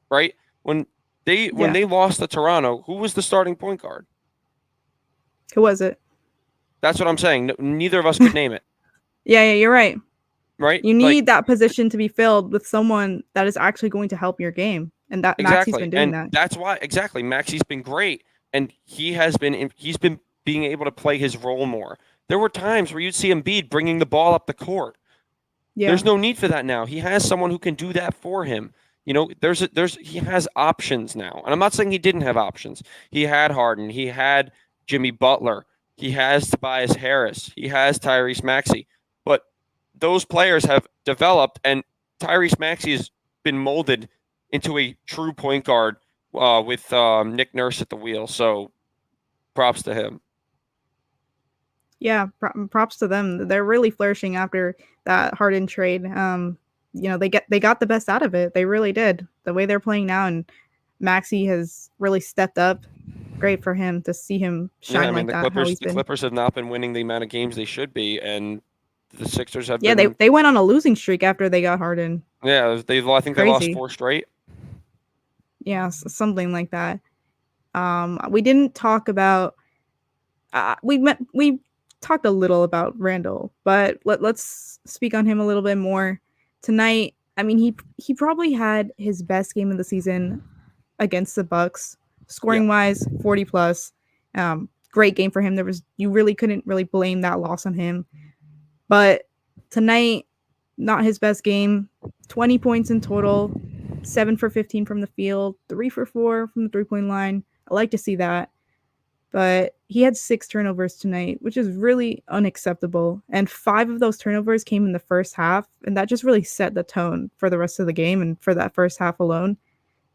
Right? When Yeah. they lost to Toronto, who was the starting point guard? Who was it? That's what I'm saying. Neither of us could name it. Yeah, you're right. Right? You Like, need that position to be filled with someone that is actually going to help your game, and that Maxi's exactly. been doing And that. that's why exactly Maxi's been great and he's been being able to play his role more. There were times where you'd see Embiid bringing the ball up the court. Yeah. There's no need for that now. He has someone who can do that for him. He has options now. And I'm not saying he didn't have options. He had Harden, he had Jimmy Butler, he has Tobias Harris, he has Tyrese Maxey. But those players have developed, and Tyrese Maxey has been molded into a true point guard with Nick Nurse at the wheel. So props to him. Yeah, props to them. They're really flourishing after that Harden trade. They got the best out of it. They really did. The way they're playing now, and Maxey has really stepped up. Great for him to see him shine like that. The Clippers have not been winning the amount of games they should be, and the Sixers have. Yeah, they went on a losing streak after they got Harden. Yeah, I think they lost 4 straight. Yeah, something like that. We didn't talk about. We talked a little about Randall, but let's speak on him a little bit more tonight. I mean, he probably had his best game of the season against the Bucks, scoring wise, 40 plus. Great game for him. You really couldn't really blame that loss on him. But tonight, not his best game. 20 points in total, 7 for 15 from the field, 3 for 4 from the 3-point line. I like to see that. But he had 6 turnovers tonight, which is really unacceptable. And 5 of those turnovers came in the first half, and that just really set the tone for the rest of the game and for that first half alone.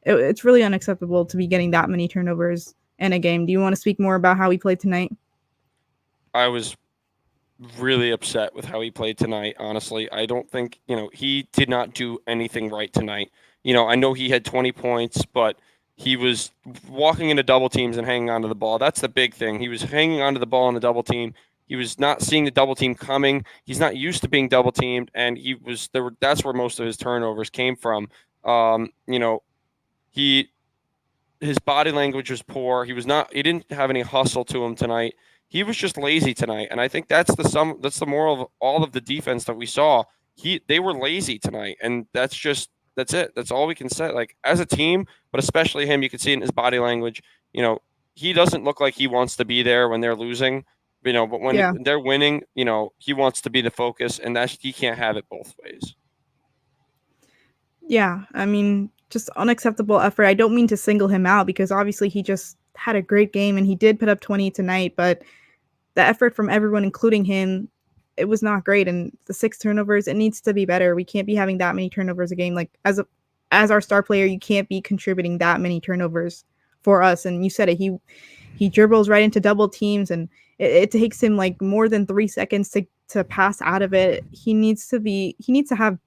It's really unacceptable to be getting that many turnovers in a game. Do you want to speak more about how he played tonight? I was really upset with how he played tonight, honestly. I don't think, he did not do anything right tonight. I know he had 20 points, but he was walking into double teams and hanging onto the ball. That's the big thing. He was hanging onto the ball in the double team. He was not seeing the double team coming. He's not used to being double teamed, and that's where most of his turnovers came from. His body language was poor. He didn't have any hustle to him tonight. He was just lazy tonight, and I think that's the moral of all of the defense that we saw. They were lazy tonight, and that's it. That's all we can say. Like, as a team, but especially him, you can see it in his body language. He doesn't look like he wants to be there when they're losing. But when they're winning, he wants to be the focus, and he can't have it both ways. Yeah, I mean, just unacceptable effort. I don't mean to single him out because obviously he just had a great game and he did put up 20 tonight, but the effort from everyone, including him, it was not great. And the 6 turnovers, it needs to be better. We can't be having that many turnovers a game. Like, as our star player, you can't be contributing that many turnovers for us. And you said it, he dribbles right into double teams, and it takes him like more than 3 seconds to pass out of it. He needs to have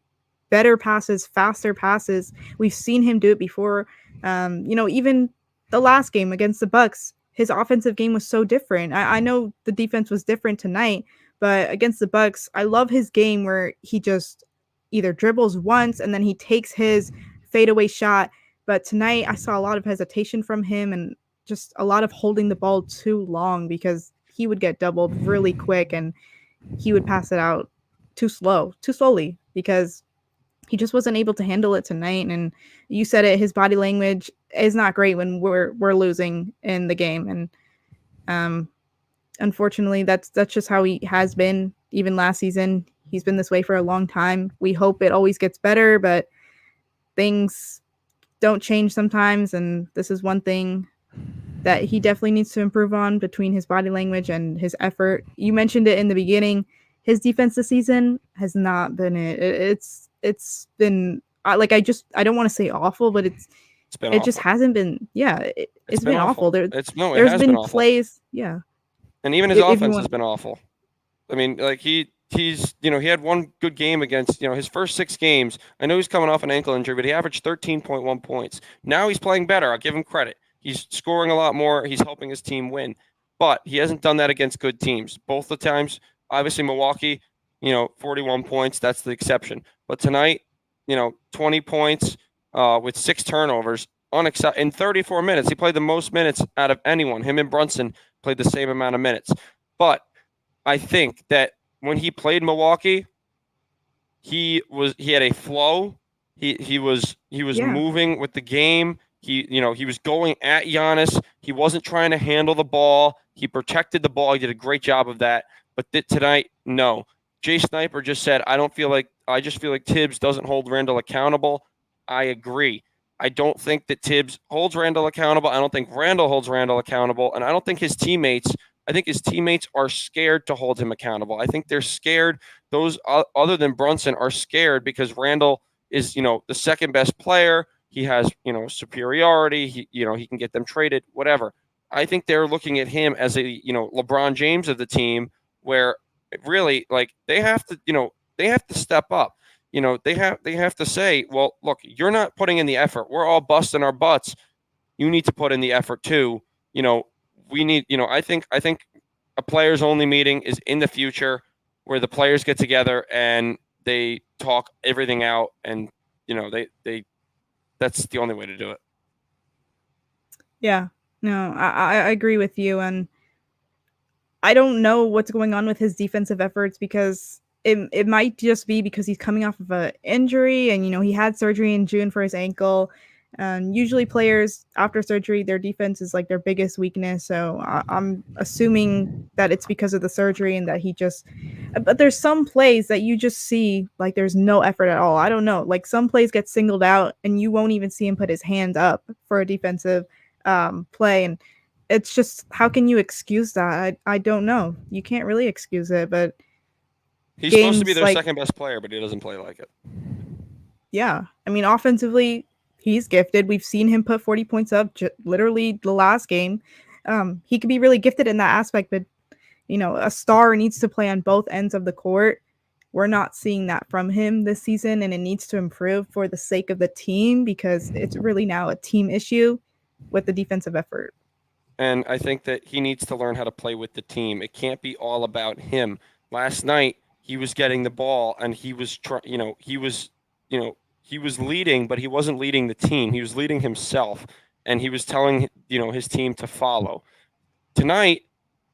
better passes, faster passes. We've seen him do it before. Even the last game against the Bucks, his offensive game was so different. I know the defense was different tonight, but against the Bucks, I love his game where he just either dribbles once and then he takes his fadeaway shot. But tonight, I saw a lot of hesitation from him and just a lot of holding the ball too long because he would get doubled really quick and he would pass it out too slowly because he just wasn't able to handle it tonight. And you said it, his body language is not great when we're losing in the game. And unfortunately, that's just how he has been. Even last season, he's been this way for a long time. We hope it always gets better, but things don't change sometimes. And this is one thing that he definitely needs to improve on between his body language and his effort. You mentioned it in the beginning. His defense this season has not been it. It's been I don't want to say awful, but it awful. Just hasn't been. Yeah, it's been awful. There's been plays. Yeah, and even his offense has been awful. I mean, like he's he had one good game against his first 6 games. I know he's coming off an ankle injury, but he averaged 13.1 points. Now he's playing better. I'll give him credit. He's scoring a lot more. He's helping his team win. But he hasn't done that against good teams. Both the times, obviously Milwaukee, 41 points, that's the exception. But tonight, 20 points with 6 turnovers in 34 minutes. He played the most minutes out of anyone. Him and Brunson played the same amount of minutes. But I think that when he played Milwaukee, he had a flow. He was moving with the game. He was going at Giannis. He wasn't trying to handle the ball. He protected the ball. He did a great job of that. But tonight, no. Jay Sniper just said, I just feel like Tibbs doesn't hold Randall accountable. I agree. I don't think that Tibbs holds Randall accountable. I don't think Randall holds Randall accountable. And I think his teammates are scared to hold him accountable. I think they're scared. Those other than Brunson are scared because Randall is, the second best player. He has, superiority. He can get them traded, whatever. I think they're looking at him as a, LeBron James of the team, where really, like, they have to step up. They have to say, well, look, you're not putting in the effort. We're all busting our butts. You need to put in the effort too. We need, I think a players only meeting is in the future where the players get together and they talk everything out, and they that's the only way to do it. Yeah, no, I agree with you, and I don't know what's going on with his defensive efforts because it might just be because he's coming off of an injury, and he had surgery in June for his ankle. And usually, players after surgery, their defense is like their biggest weakness. So I'm assuming that it's because of the surgery and that he just. But there's some plays that you just see like there's no effort at all. I don't know. Like some plays get singled out, and you won't even see him put his hands up for a defensive play, and it's just how can you excuse that? I don't know. You can't really excuse it, but he's supposed to be their second best player, but he doesn't play like it. Yeah, I mean, offensively, he's gifted. We've seen him put 40 points up literally the last game. He could be really gifted in that aspect, but a star needs to play on both ends of the court. We're not seeing that from him this season, and it needs to improve for the sake of the team because it's really now a team issue with the defensive effort. And I think that he needs to learn how to play with the team. It can't be all about him. Last night, he was getting the ball and he was he was leading, but he wasn't leading the team. He was leading himself, and he was telling, his team to follow. Tonight,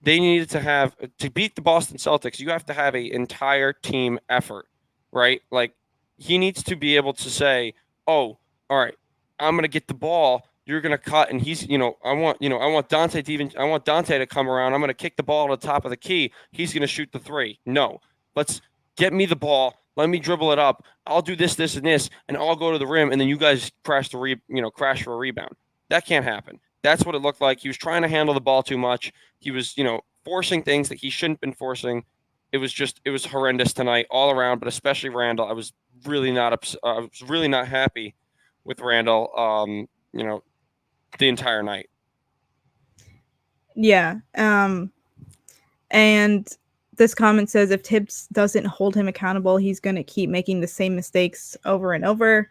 they needed to beat the Boston Celtics. You have to have an entire team effort, right? Like, he needs to be able to say, oh, all right, I'm going to get the ball. You're going to cut, and he's, I want Dante to come around. I'm going to kick the ball to the top of the key. He's going to shoot the three. No, let's get me the ball. Let me dribble it up. I'll do this, and this, and I'll go to the rim, and then you guys crash for a rebound. That can't happen. That's what it looked like. He was trying to handle the ball too much. He was, forcing things that he shouldn't have been forcing. It was horrendous tonight all around, but especially Randall. I was really not happy with Randall. The entire night. Yeah. And this comment says if Tibbs doesn't hold him accountable, he's going to keep making the same mistakes over and over.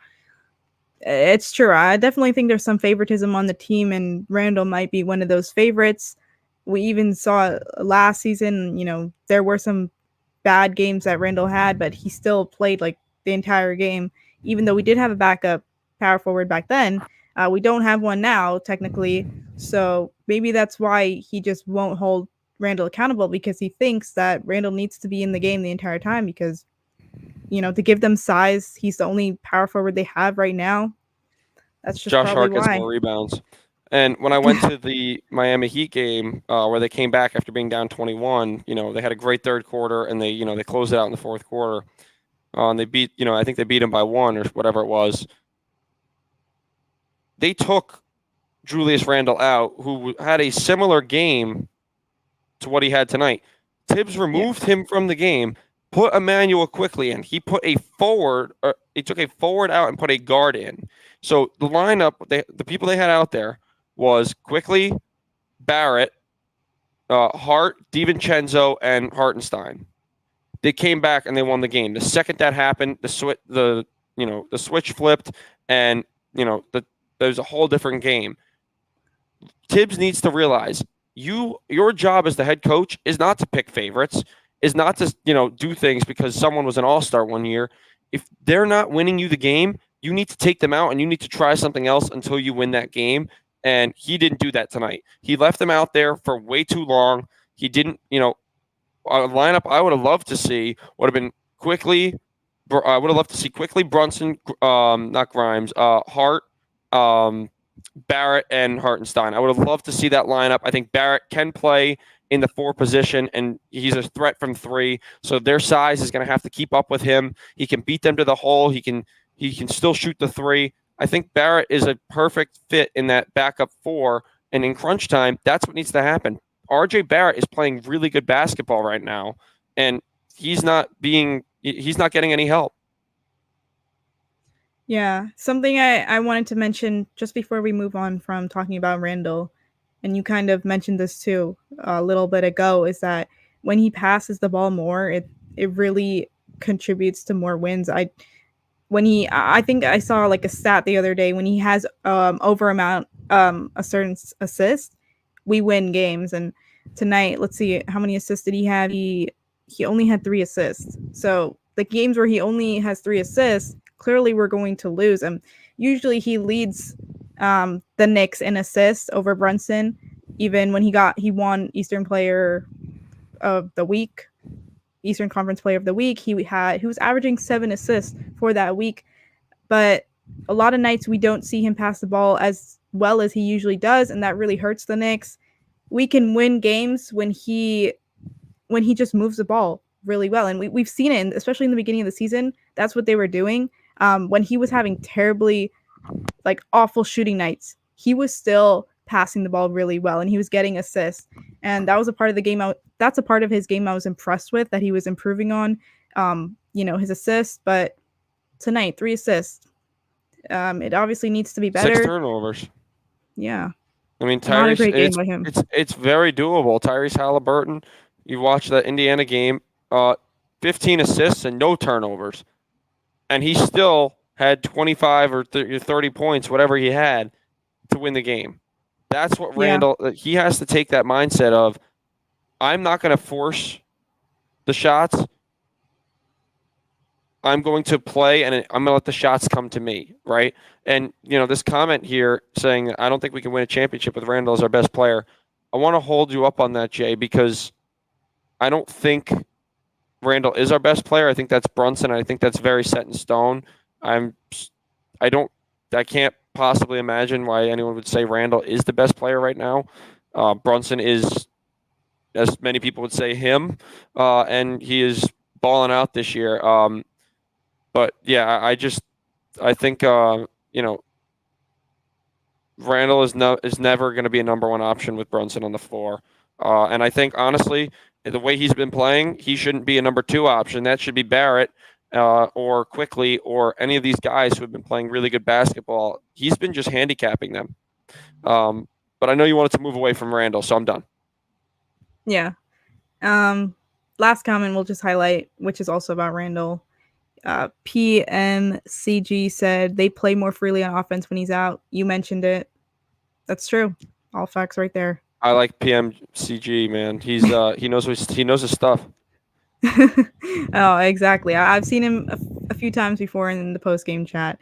It's true. I definitely think there's some favoritism on the team, and Randall might be one of those favorites. We even saw last season, there were some bad games that Randall had, but he still played like the entire game, even though we did have a backup power forward back then. We don't have one now, technically. So maybe that's why he just won't hold Randall accountable, because he thinks that Randall needs to be in the game the entire time because, to give them size, he's the only power forward they have right now. That's just Josh Hart gets more rebounds. And when I went to the Miami Heat game where they came back after being down 21, they had a great third quarter, and they closed it out in the fourth quarter. And they beat, I think they beat them by 1 or whatever it was. They took Julius Randle out, who had a similar game to what he had tonight. Tibbs removed him from the game, put Emmanuel quickly in. He put a forward, he took a forward out and put a guard in. So the lineup, the people they had out there was Quickly, Barrett, Hart, DiVincenzo, and Hartenstein. They came back and they won the game. The second that happened, the switch flipped, and there was a whole different game. Tibbs needs to realize your job as the head coach is not to pick favorites, is not to do things because someone was an all-star one year. If they're not winning you the game, you need to take them out and you need to try something else until you win that game. And he didn't do that tonight. He left them out there for way too long. He didn't, a lineup I would have loved to see would have been quickly. I would have loved to see quickly Brunson, not Grimes, Hart, Barrett, and Hartenstein. I would have loved to see that lineup. I think Barrett can play in the 4 position, and he's a threat from 3. So their size is going to have to keep up with him. He can beat them to the hole. He can still shoot the 3. I think Barrett is a perfect fit in that backup 4. And in crunch time, that's what needs to happen. RJ Barrett is playing really good basketball right now, and he's not getting any help. Yeah, something I wanted to mention just before we move on from talking about Randall, and you kind of mentioned this too a little bit ago, is that when he passes the ball more, it really contributes to more wins. I think I saw like a stat the other day when he has over amount a certain assist, we win games. And tonight, let's see how many assists did he have? He only had 3 assists. So the games where he only has 3 assists, clearly we're going to lose. And usually he leads the Knicks in assists over Brunson. Even when he won Eastern Player of the Week, Eastern Conference Player of the Week, he was averaging 7 assists for that week. But a lot of nights we don't see him pass the ball as well as he usually does, and that really hurts the Knicks. We can win games when he just moves the ball really well, and we've seen it, especially in the beginning of the season. That's what they were doing. When he was having terribly, like, awful shooting nights, he was still passing the ball really well, and he was getting assists. And that was a part of the game. That's a part of his game I was impressed with, that he was improving on. His assists. But tonight, 3 assists. It obviously needs to be better. 6 turnovers. Yeah. I mean, Tyrese, not a great game by him. It's very doable. Tyrese Halliburton, you watch that Indiana game, 15 assists and no turnovers. And he still had 25 or 30 points, whatever he had, to win the game. That's what Randall, he has to take that mindset of, I'm not going to force the shots. I'm going to play, and I'm going to let the shots come to me, right? And, this comment here saying, I don't think we can win a championship with Randall as our best player. I want to hold you up on that, Jay, because I don't think Randall is our best player. I think that's Brunson. I think that's very set in stone. I can't possibly imagine why anyone would say Randall is the best player right now. Brunson is, as many people would say, him, and he is balling out this year. But yeah, I think Randall is never going to be a number 1 option with Brunson on the floor. And I think, honestly, the way he's been playing, he shouldn't be a number 2 option. That should be Barrett or Quickly or any of these guys who have been playing really good basketball. He's been just handicapping them. But I know you wanted to move away from Randall, so I'm done. Yeah. Last comment we'll just highlight, which is also about Randall. PMCG said they play more freely on offense when he's out. You mentioned it. That's true. All facts right there. I like PMCG, man. He's he knows his stuff. Oh, exactly. I've seen him a few times before in the post-game chat.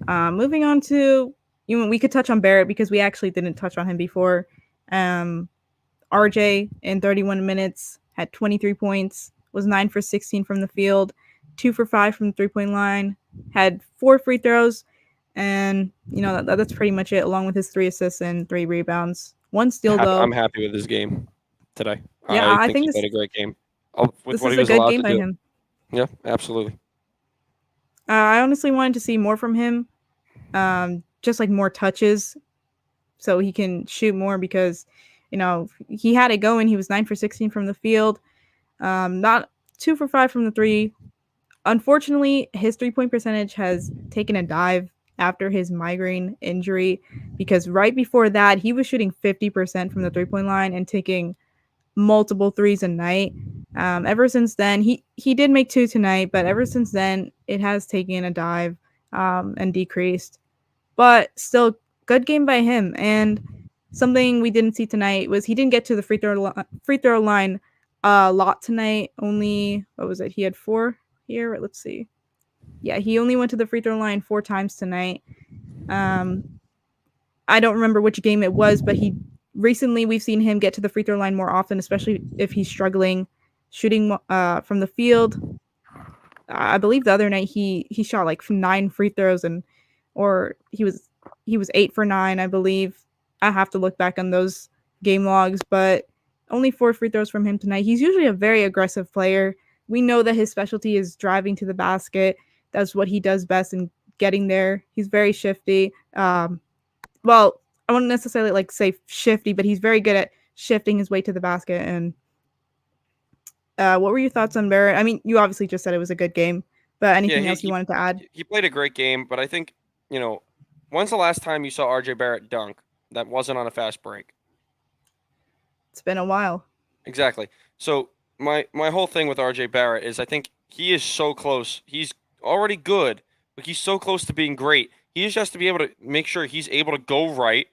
Moving on to, we could touch on Barrett because we actually didn't touch on him before. RJ in 31 minutes had 23 points, was 9 for 16 from the field, 2 for 5 from the 3-point line, had 4 free throws, and that's pretty much it, along with his 3 assists and 3 rebounds. 1 steal, though. I'm happy with his game today. Yeah, I think he played a great game. With this what is he was a good allowed game to by do. him. Yeah, absolutely. I honestly wanted to see more from him, just like more touches, so he can shoot more because, he had it going. He was 9 for 16 from the field, not 2 for 5 from the 3. Unfortunately, his 3-point percentage has taken a dive after his migraine injury, because right before that, he was shooting 50% from the 3-point line and taking multiple threes a night. Ever since then, he did make 2 tonight, but ever since then, it has taken a dive and decreased. But still, good game by him. And something we didn't see tonight was he didn't get to the free throw line a lot tonight. Only, what was it? He had 4 here. Let's see. Yeah, he only went to the free throw line 4 times tonight. I don't remember which game it was, but recently we've seen him get to the free throw line more often, especially if he's struggling shooting from the field. I believe the other night he shot like 9 free throws, or he was 8 for 9, I believe. I have to look back on those game logs, but only 4 free throws from him tonight. He's usually a very aggressive player. We know that his specialty is driving to the basket. That's what he does best, and getting there. He's very shifty. Well, I wouldn't necessarily like say shifty, but he's very good at shifting his way to the basket. And what were your thoughts on Barrett? I mean, you obviously just said it was a good game, but anything else you wanted to add? He played a great game, but I think, when's the last time you saw RJ Barrett dunk that wasn't on a fast break? It's been a while. Exactly. So my whole thing with RJ Barrett is I think he is so close. He's already good, but he's so close to being great. He just has to be able to make sure he's able to go right.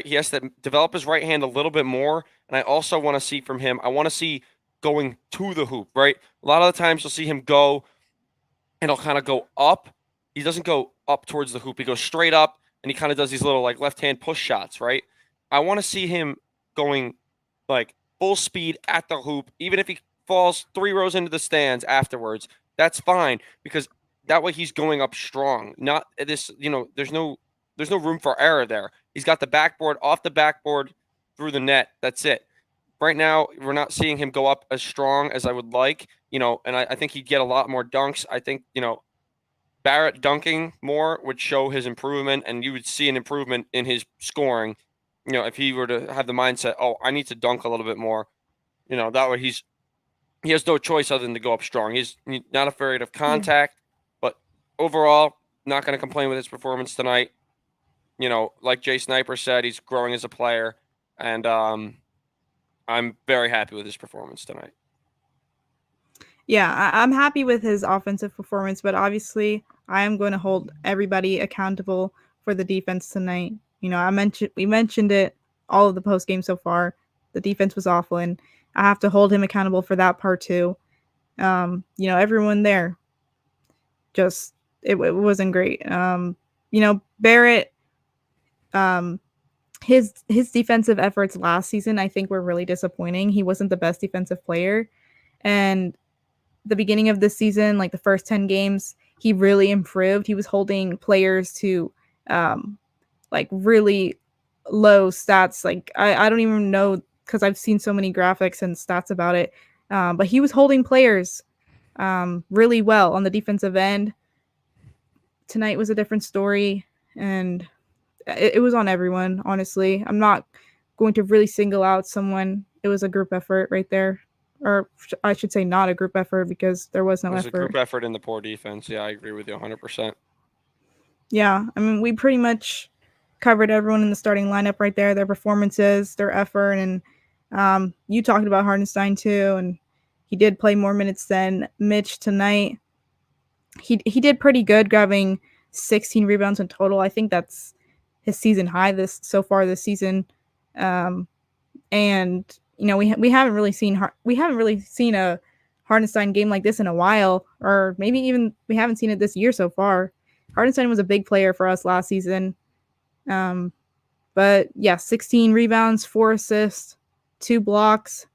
He has to develop his right hand a little bit more. And I also want to see from him, I want to see going to the hoop, right? A lot of the times you'll see him go and he'll kind of go up. He doesn't go up towards the hoop. He goes straight up and he kind of does these little like left hand push shots, right? I want to see him going like full speed at the hoop, even if he falls 3 rows into the stands afterwards. That's fine because that way he's going up strong. Not this, there's no room for error there. He's got the backboard, off the backboard, through the net. That's it. Right now, we're not seeing him go up as strong as I would like, and I think he'd get a lot more dunks. I think, Barrett dunking more would show his improvement, and you would see an improvement in his scoring, if he were to have the mindset, oh, I need to dunk a little bit more, that way he has no choice other than to go up strong. He's not afraid of contact, but overall, not going to complain with his performance tonight. Like Jay Sniper said, he's growing as a player, and I'm very happy with his performance tonight. Yeah, I'm happy with his offensive performance, but obviously I am going to hold everybody accountable for the defense tonight. We mentioned it all of the post game so far. The defense was awful, and I have to hold him accountable for that part too. Everyone there, just it wasn't great. Barrett, his defensive efforts last season, I think, were really disappointing. He wasn't the best defensive player, and the beginning of this season, like the first 10 games, he really improved. He was holding players to like really low stats. Like I don't even know, because I've seen so many graphics and stats about it. But he was holding players really well on the defensive end. Tonight was a different story, and it was on everyone, honestly. I'm not going to really single out someone. It was a group effort right there. Or I should say not a group effort, because there was no effort. It was a group effort in the poor defense. Yeah, I agree with you 100%. Yeah, I mean, we pretty much covered everyone in the starting lineup right there, their performances, their effort, and you talked about Hartenstein too, and he did play more minutes than Mitch tonight. He did pretty good, grabbing 16 rebounds in total. I think that's his season high this season. And we haven't really seen a Hartenstein game like this in a while, or maybe even we haven't seen it this year so far. Hartenstein was a big player for us last season. But yeah, 16 rebounds, 4 assists, 2 blocks,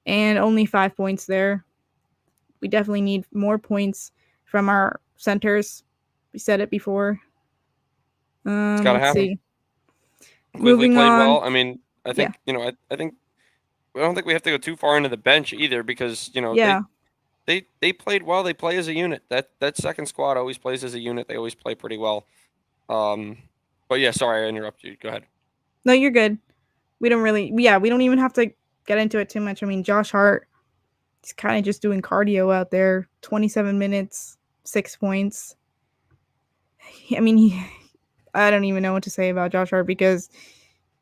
and only 5 points there. We definitely need more points from our centers. We said it before. It's gotta happen. See. Quickly Moving played on. well. I mean, I think I think I don't think we have to go too far into the bench either, because they played well. They play as a unit. That second squad always plays as a unit. They always play pretty well. But yeah, sorry I interrupted you. Go ahead. No, you're good. We don't even have to get into it too much. I mean, Josh Hart, he's kind of just doing cardio out there. 27 minutes, 6 points. I mean, I don't even know what to say about Josh Hart, because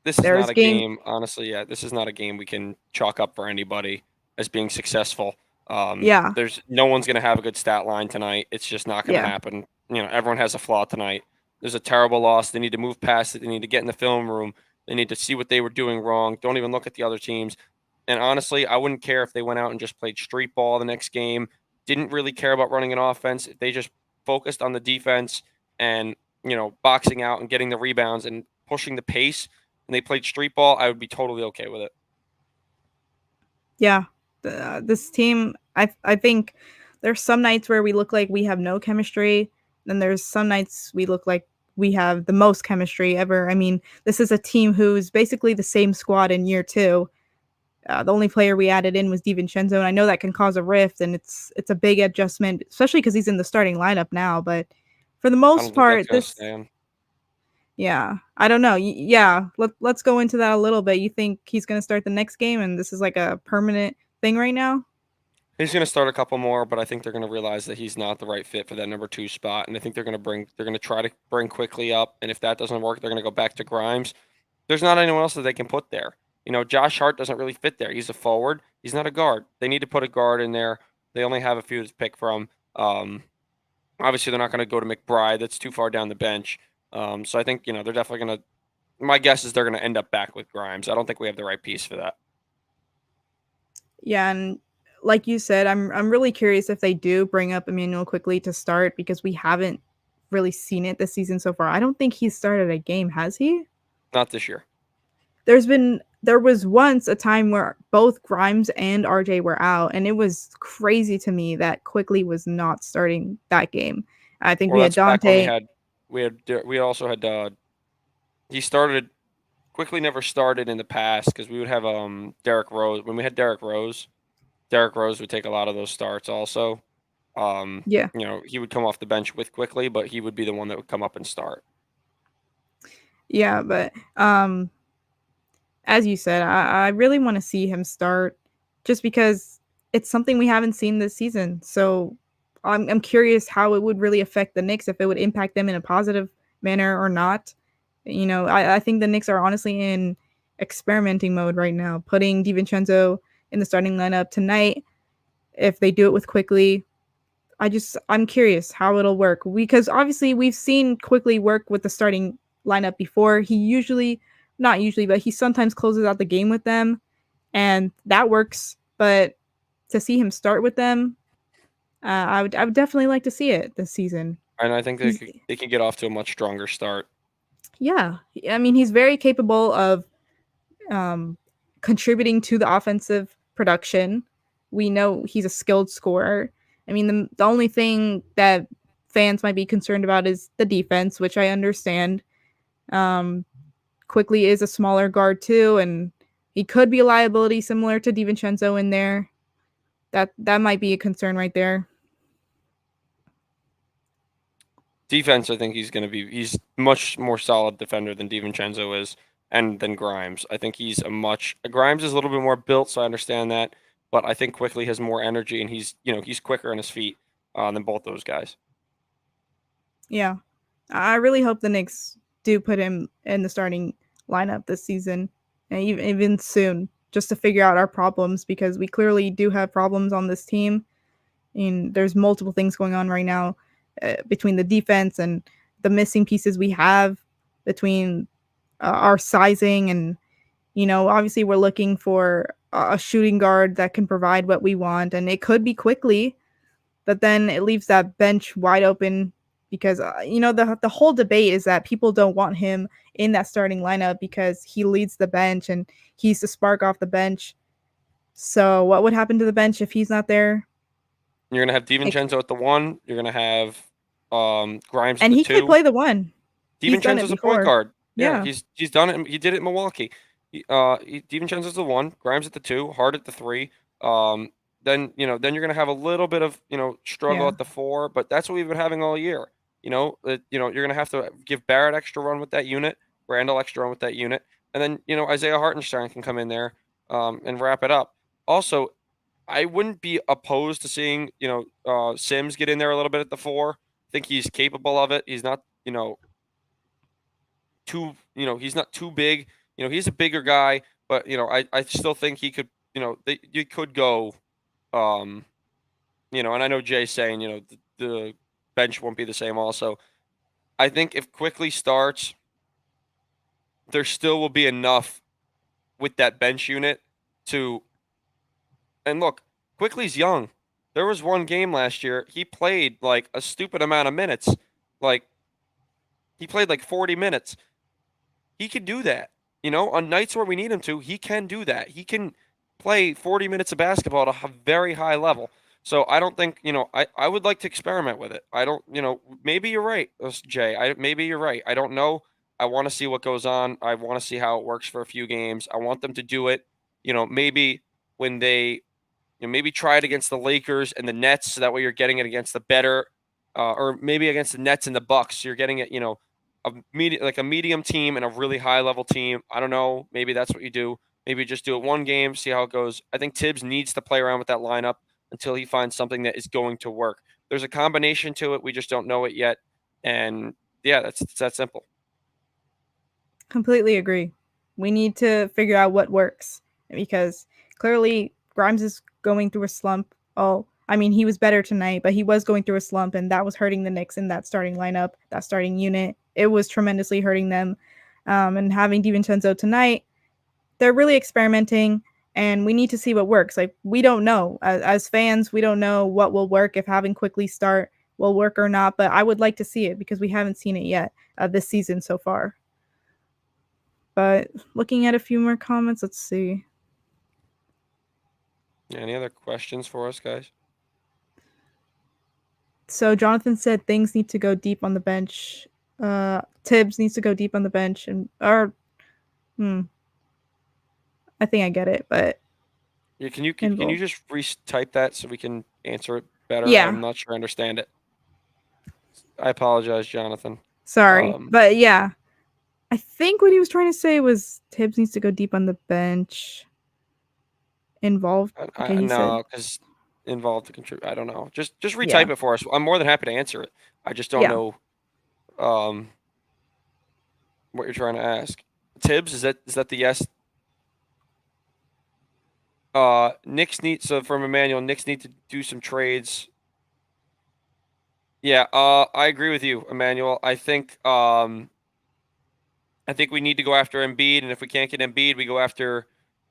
this is not a game. Honestly, yeah, this is not a game we can chalk up for anybody as being successful. There's no one's going to have a good stat line tonight. It's just not going to happen. Everyone has a flaw tonight. There's a terrible loss. They need to move past it. They need to get in the film room They need to see what they were doing wrong. Don't even look at the other teams. And honestly, I wouldn't care if they went out and just played street ball the next game. Didn't really care about running an offense. If they just focused on the defense and, boxing out and getting the rebounds and pushing the pace, and they played street ball, I would be totally okay with it. Yeah, this team, I think there's some nights where we look like we have no chemistry. Then there's some nights we look like we have the most chemistry ever. I mean, this is a team who's basically the same squad in year two. The only player we added in was DiVincenzo, and I know that can cause a rift, and it's a big adjustment, especially because he's in the starting lineup now. But for the I most don't think that's part, gonna this stand. yeah, I don't know. Yeah, let's go into that a little bit. You think he's going to start the next game, and this is like a permanent thing right now? He's going to start a couple more, but I think they're going to realize that he's not the right fit for that number 2 spot, and I think they're going to try to bring quickly up, and if that doesn't work, they're going to go back to Grimes. There's not anyone else that they can put there. Josh Hart doesn't really fit there. He's a forward. He's not a guard. They need to put a guard in there. They only have a few to pick from. Obviously, they're not going to go to McBride. That's too far down the bench. So I think they're definitely going to. My guess is they're going to end up back with Grimes. I don't think we have the right piece for that. Yeah, and like you said, I'm really curious if they do bring up Emmanuel quickly to start because we haven't really seen it this season so far. I don't think he's started a game, has he? Not this year. There was once a time where both Grimes and RJ were out, and it was crazy to me that Quickly was not starting that game. I think Well, we had that's back when Dante. we also had he started quickly never started in the past because we would have Derrick Rose. When we had Derrick Rose would take a lot of those starts also. Yeah. He would come off the bench with quickly, but he would be the one that would come up and start. Yeah, but as you said, I really want to see him start just because it's something we haven't seen this season. So I'm curious how it would really affect the Knicks, if it would impact them in a positive manner or not. I think the Knicks are honestly in experimenting mode right now, putting DiVincenzo in the starting lineup tonight. If they do it with Quickly, I'm curious how it'll work because obviously we've seen Quickly work with the starting lineup before. Not usually, but he sometimes closes out the game with them, and that works. But to see him start with them, I would definitely like to see it this season. And I think they can get off to a much stronger start. Yeah, I mean he's very capable of contributing to the offensive production. We know he's a skilled scorer. I mean, the only thing that fans might be concerned about is the defense, which I understand. Quickly is a smaller guard too, and he could be a liability similar to DiVincenzo in there. That might be a concern right there. Defense, I think he's much more solid defender than DiVincenzo is and than Grimes. I think Grimes is a little bit more built, so I understand that. But I think Quickly has more energy and he's quicker on his feet than both those guys. Yeah. I really hope the Knicks do put him in the starting lineup this season, and even soon, just to figure out our problems because we clearly do have problems on this team. And there's multiple things going on right now between the defense and the missing pieces we have, between our sizing and obviously we're looking for a shooting guard that can provide what we want, and it could be Quickly, but then it leaves that bench wide open because the whole debate is that people don't want him in that starting lineup because he leads the bench and he's the spark off the bench. So what would happen to the bench if he's not there? You're gonna have DiVincenzo at the 1. You're gonna have Grimes at And the he 2. could play the 1. He's done it DiVincenzo's a point before. guard. Yeah, Yeah. he's done it. He did it in Milwaukee. DiVincenzo's the 1, Grimes at the 2, Hart at the 3. Then you're gonna have a little bit of struggle Yeah. at the 4, but that's what we've been having all year. You're gonna have to give Barrett extra run with that unit, Randall extra run with that unit, and then Isaiah Hartenstein can come in there and wrap it up. Also, I wouldn't be opposed to seeing Sims get in there a little bit at the 4. I think he's capable of it. He's not he's not too big. He's a bigger guy, but I still think he could. You could go. And I know Jay's saying the bench won't be the same. Also, I think if Quickly starts, there still will be enough with that bench unit to. And look, Quickly's young. There was one game last year he played like a stupid amount of minutes, like he played like 40 minutes. He can do that. On nights where we need him to, he can do that. He can play 40 minutes of basketball at a very high level. So I don't think, I would like to experiment with it. I don't, maybe you're right, Jay. Maybe you're right. I don't know. I want to see what goes on. I want to see how it works for a few games. I want them to do it, maybe when they, maybe try it against the Lakers and the Nets, so that way you're getting it against the better, or maybe against the Nets and the Bucks. So you're getting it, a medium team and a really high level team. I don't know. Maybe that's what you do. Maybe just do it one game, see how it goes. I think Tibbs needs to play around with that lineup until he finds something that is going to work. There's a combination to it. We just don't know it yet. And yeah, it's that simple. Completely agree. We need to figure out what works because clearly Grimes is going through a slump. Oh, I mean, he was better tonight, but he was going through a slump, and that was hurting the Knicks in that starting lineup, that starting unit. It was tremendously hurting them. And having DiVincenzo tonight, they're really experimenting, and we need to see what works. Like, we don't know. As fans, we don't know what will work, if having Quickly start will work or not, but I would like to see it because we haven't seen it yet this season so far. But looking at a few more comments, let's see. Any other questions for us, guys? So Jonathan said things need to go deep on the bench. Tibbs needs to go deep on the bench, I think I get it, but yeah, can you just retype that so we can answer it better? Yeah. I'm not sure I understand it. I apologize, Jonathan. Sorry, but yeah, I think what he was trying to say was Tibbs needs to go deep on the bench. Involved? Okay, no, because involved to contribute. I don't know. Just retype Yeah. it for us. I'm more than happy to answer it. I just don't know what you're trying to ask. Tibbs, is that the yes? Knicks from Emmanuel, Knicks need to do some trades. Yeah, I agree with you, Emmanuel. I think we need to go after Embiid, and if we can't get Embiid, we go after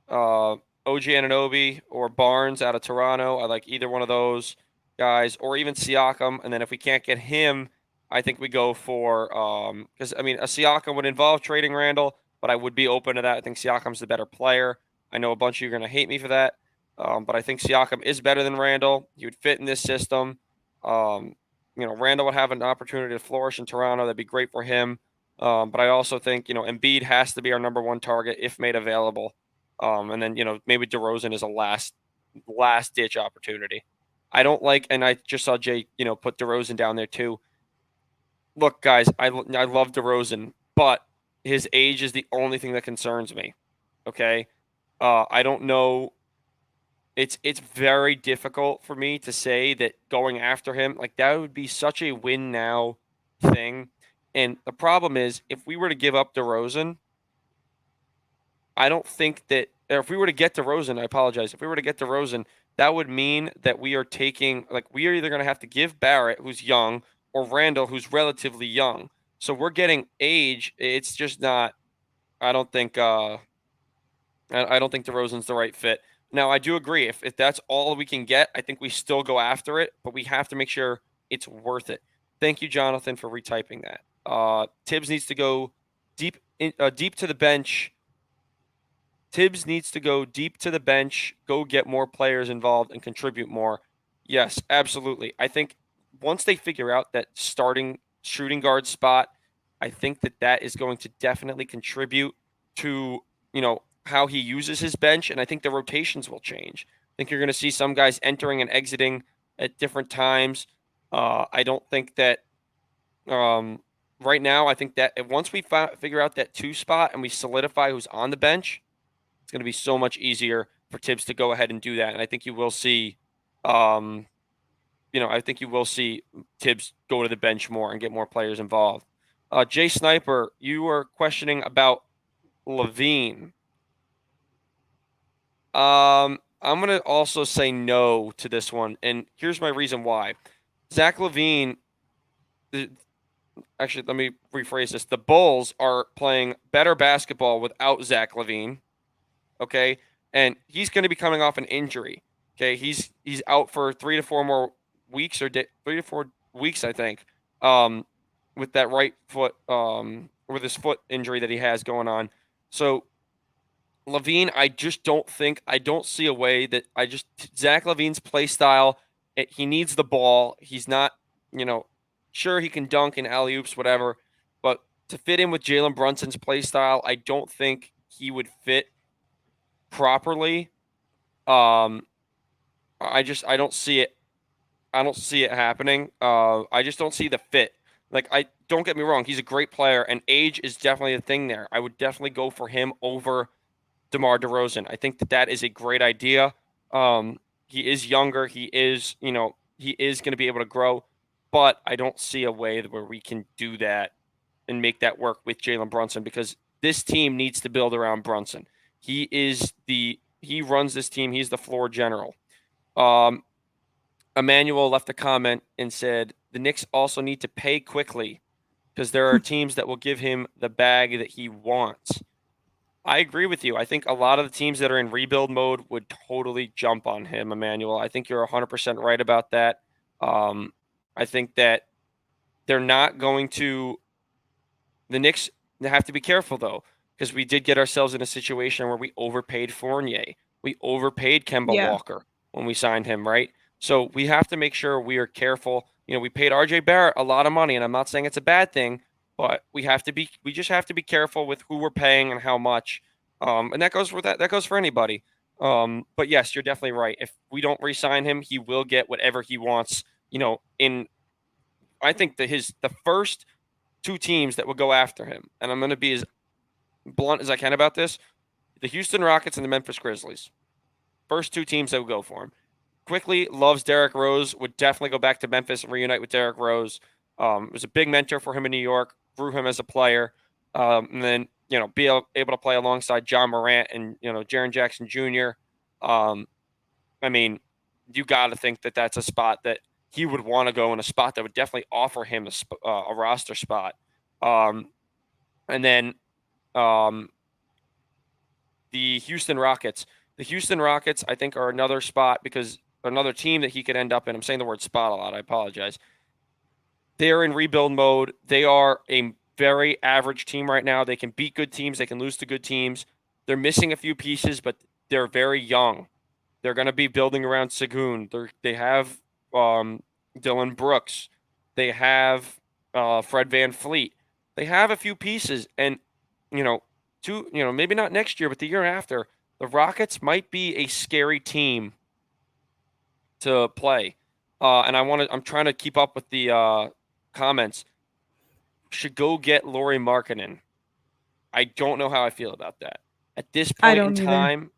OG Anunoby or Barnes out of Toronto. I like either one of those guys, or even Siakam. And then if we can't get him, I think we go for because a Siakam would involve trading Randall, but I would be open to that. I think Siakam's the better player. I know a bunch of you are going to hate me for that, but I think Siakam is better than Randall. He would fit in this system. Randall would have an opportunity to flourish in Toronto. That'd be great for him. But I also think, Embiid has to be our number one target if made available. And then, maybe DeRozan is a last ditch opportunity. I don't like, and I just saw Jay, put DeRozan down there too. Look, guys, I love DeRozan, but his age is the only thing that concerns me. Okay. I don't know. It's very difficult for me to say that going after him, like that would be such a win now thing. And the problem is, if we were to give up DeRozan, I don't think that, or if we were to get DeRozan, I apologize. If we were to get DeRozan, that would mean that we are taking, like, we are either going to have to give Barrett, who's young, or Randall, who's relatively young. So we're getting age. It's just not. I don't think. I don't think DeRozan's the right fit. Now, I do agree. If that's all we can get, I think we still go after it, but we have to make sure it's worth it. Thank you, Jonathan, for retyping that. Tibbs needs to go deep to the bench. Tibbs needs to go deep to the bench, go get more players involved and contribute more. Yes, absolutely. I think once they figure out that starting shooting guard spot, I think that is going to definitely contribute to, how he uses his bench, and I think the rotations will change. I think you're going to see some guys entering and exiting at different times. I don't think that right now, I think that once we figure out that 2 spot and we solidify who's on the bench, it's going to be so much easier for Tibbs to go ahead and do that. And I think you will see, I think you will see Tibbs go to the bench more and get more players involved. Jay Sniper, you were questioning about Levine. I'm going to also say no to this one. And here's my reason why. Zach LaVine, actually, let me rephrase this. The Bulls are playing better basketball without Zach LaVine. Okay, and he's going to be coming off an injury. Okay, he's out for 3 to 4 more weeks 3 to 4 weeks, I think. With that right foot, with his foot injury that he has going on. So LaVine, I don't see a way that Zach LaVine's play style. He needs the ball. He's not, sure he can dunk and alley oops, whatever, but to fit in with Jalen Brunson's play style, I don't think he would fit properly. I don't see it. I don't see it happening. I just don't see the fit. Like, don't get me wrong, he's a great player, and age is definitely a thing there. I would definitely go for him over DeMar DeRozan. I think that is a great idea. He is younger. He is going to be able to grow, but I don't see a way where we can do that and make that work with Jalen Brunson, because this team needs to build around Brunson. He runs this team. He's the floor general. Emmanuel left a comment and said, the Knicks also need to pay quickly because there are teams that will give him the bag that he wants. I agree with you. I think a lot of the teams that are in rebuild mode would totally jump on him, Emmanuel. I think you're 100% right about that. I think that they're not going to – the Knicks have to be careful, though, because we did get ourselves in a situation where we overpaid Fournier. We overpaid Kemba Walker when we signed him, right? So we have to make sure we are careful. We paid RJ Barrett a lot of money, and I'm not saying it's a bad thing, but we just have to be careful with who we're paying and how much. And that goes for anybody. But yes, you're definitely right. If we don't re-sign him, he will get whatever he wants. I think the first two teams that will go after him, and I'm going to be as blunt as I can about this, the Houston Rockets and the Memphis Grizzlies. First two teams that will go for him. Quickly loves Derrick Rose, would definitely go back to Memphis and reunite with Derrick Rose. Was a big mentor for him in New York, grew him as a player, and then be able to play alongside John Morant and Jaren Jackson Jr. I mean, you got to think that that's a spot that he would want to go in, a spot that would definitely offer him a roster spot. And then the Houston Rockets. The Houston Rockets, I think, are another spot because another team that he could end up in. I'm saying the word spot a lot. I apologize. They're in rebuild mode. They are a very average team right now. They can beat good teams. They can lose to good teams. They're missing a few pieces, but they're very young. They're going to be building around Segun. They have Dylan Brooks. They have Fred VanVleet. They have a few pieces, and maybe not next year, but the year after, the Rockets might be a scary team to play. And I'm trying to keep up with the comments. Should go get Lauri Markkanen. I don't know how I feel about that. At this point in time,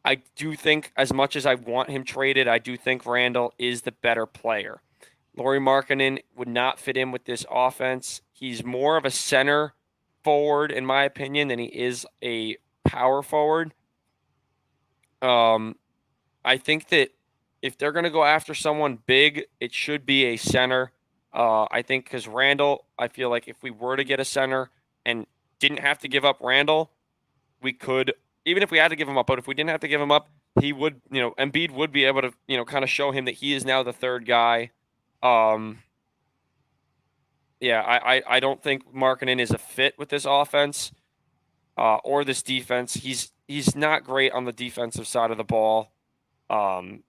I do think, as much as I want him traded, I do think Randall is the better player. Lauri Markkanen would not fit in with this offense. He's more of a center forward, in my opinion, than he is a power forward. I think that if they're going to go after someone big, it should be a center. I think because Randall, I feel like if we were to get a center and didn't have to give up Randall, we could, even if we had to give him up, but if we didn't have to give him up, he would, Embiid would be able to, kind of show him that he is now the third guy. I don't think Markkanen is a fit with this offense or this defense. He's not great on the defensive side of the ball. But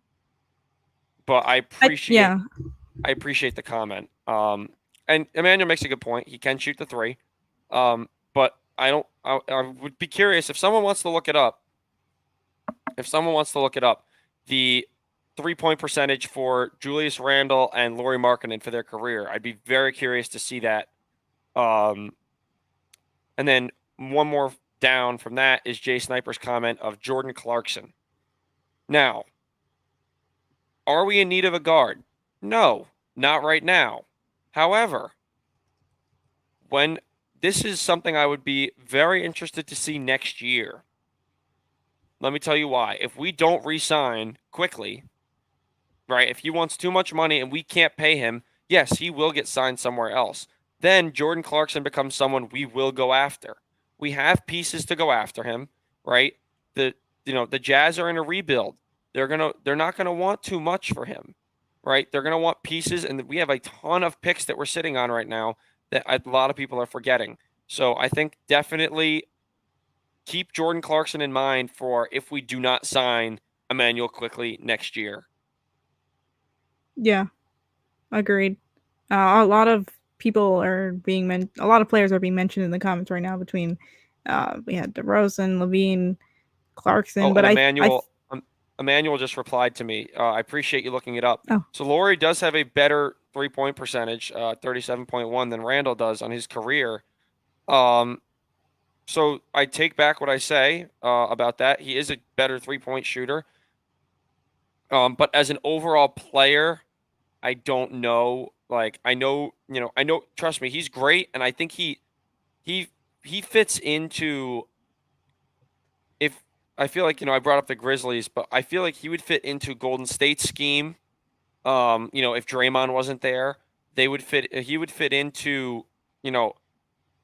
I appreciate the comment. And Emmanuel makes a good point. He can shoot the three. But I would be curious if someone wants to look it up. The 3-point percentage for Julius Randle and Lauri Markkanen for their career. I'd be very curious to see that. And then one more down from that is Jay Sniper's comment of Jordan Clarkson. Now, are we in need of a guard? No, not right now. However, this is something I would be very interested to see next year. Let me tell you why. If we don't re-sign quickly, right, if he wants too much money and we can't pay him, yes, he will get signed somewhere else. then Jordan Clarkson becomes someone we will go after. We have pieces to go after him, right? The Jazz are in a rebuild. They're not gonna want too much for him, right? They're gonna want pieces, and we have a ton of picks that we're sitting on right now that a lot of people are forgetting. So I think definitely keep Jordan Clarkson in mind for if we do not sign Emmanuel Quickly next year. Yeah, agreed. A lot of people are a lot of players are being mentioned in the comments right now between we had DeRozan, Levine, Clarkson, Oh, but and I Emmanuel just replied to me. I appreciate you looking it up. oh So Laurie does have a better 3-point percentage, 37.1 than Randall does on his career. So I take back what I say about that. He is a better 3-point shooter. But as an overall player, I don't know. Like I know. Trust me, he's great, and I think he he fits into if I feel like I brought up the Grizzlies, but I feel like he would fit into Golden State's scheme. If Draymond wasn't there, they would fit. He would fit into. You know,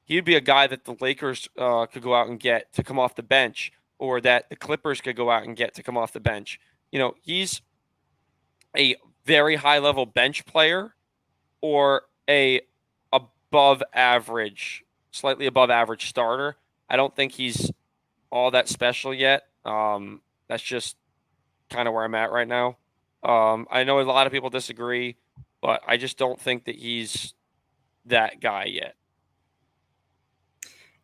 he'd be a guy that the Lakers could go out and get to come off the bench, or that the Clippers could go out and get to come off the bench. He's a very high level bench player or a above average, slightly above average starter. I don't think he's all that special yet. That's just kind of where I'm at right now. I know a lot of people disagree, but I just don't think that he's that guy yet.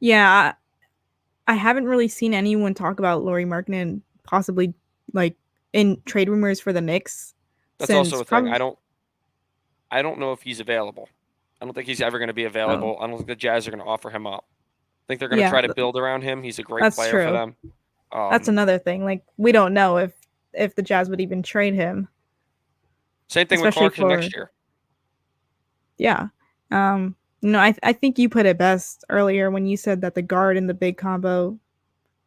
yeah, I haven't really seen anyone talk about Laurie Markkinen possibly like in trade rumors for the Knicks That's also since a thing. probably I don't know if he's available. I don't think he's ever going to be oh available. I don't think the Jazz are going to offer him up. I think they're going to yeah, try to build around him. He's a great that's player for true. them. That's another thing. Like we don't know if the Jazz would even trade him, Same thing with especially Clarkson for next year. yeah. I think you put it best earlier when you said that the guard and the big combo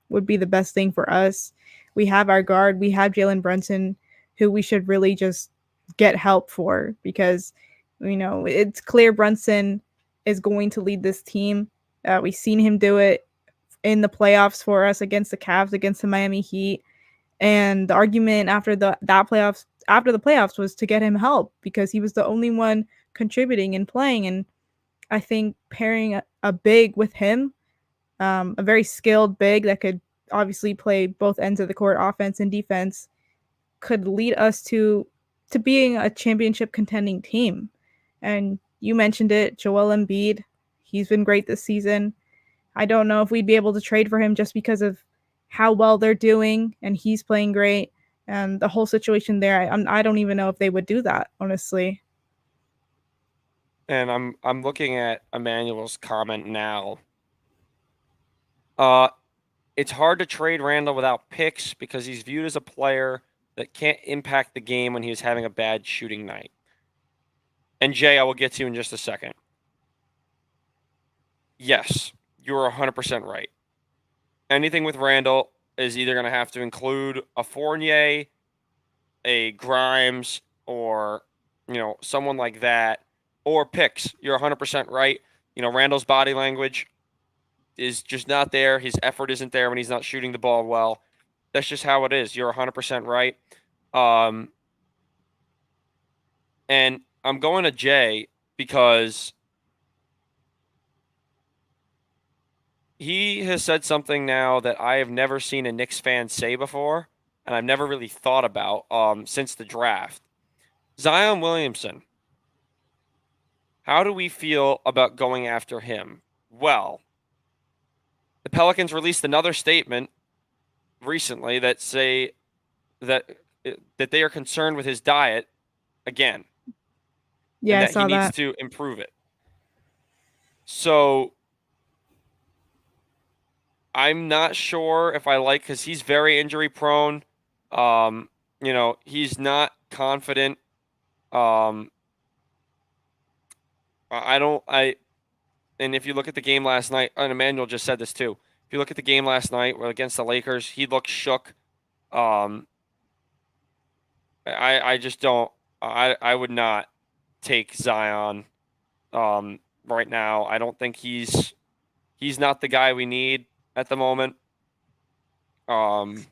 would be the best thing for us. We have our guard, we have Jalen Brunson, who we should really just get help for because it's clear Brunson is going to lead this team. We've seen him do it in the playoffs for us against the Cavs, against the Miami Heat, and the argument after the playoffs was to get him help because he was the only one contributing and playing. And I think pairing a big with him, a very skilled big that could obviously play both ends of the court, offense and defense, could lead us to being a championship contending team. And you mentioned it, Joel Embiid, he's been great this season. I don't know if we'd be able to trade for him just because of how well they're doing, and he's playing great, and the whole situation there. I don't even know if they would do that, honestly. And I'm looking at Emmanuel's comment now. It's hard to trade Randall without picks because he's viewed as a player that can't impact the game when he was having a bad shooting night. And Jay, I will get to you in just a second. Yes, you're 100% right. Anything with Randall is either going to have to include a Fournier, a Grimes, or someone like that, or picks. You're 100% right. Randall's body language is just not there. His effort isn't there when he's not shooting the ball well. That's just how it is. You're 100% right. And I'm going to Jay because he has said something now that I have never seen a Knicks fan say before, and I've never really thought about since the draft. Zion Williamson. How do we feel about going after him? Well, the Pelicans released another statement recently that say that they are concerned with his diet again, Yeah, and I that he saw needs that. to improve it. So I'm not sure if I like because he's very injury prone. He's not confident. I don't. And if you look at the game last night, and Emmanuel just said this too. If you look at the game last night against the Lakers, he looked shook. I just don't. I would not take Zion right now. I don't think he's not the guy we need at the moment. He's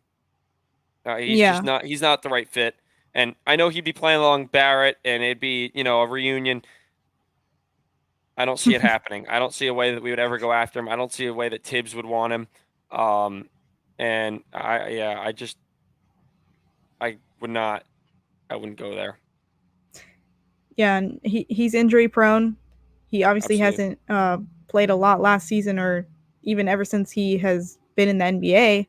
just Yeah. not. He's not the right fit. And I know he'd be playing along Barrett, and it'd be a reunion. I don't see it happening. I don't see a way that we would ever go after him. I don't see a way that Tibbs would want him. And I would not. I wouldn't go there. Yeah, and he's injury prone. He obviously Absolutely. hasn't played a lot last season or even ever since he has been in the NBA.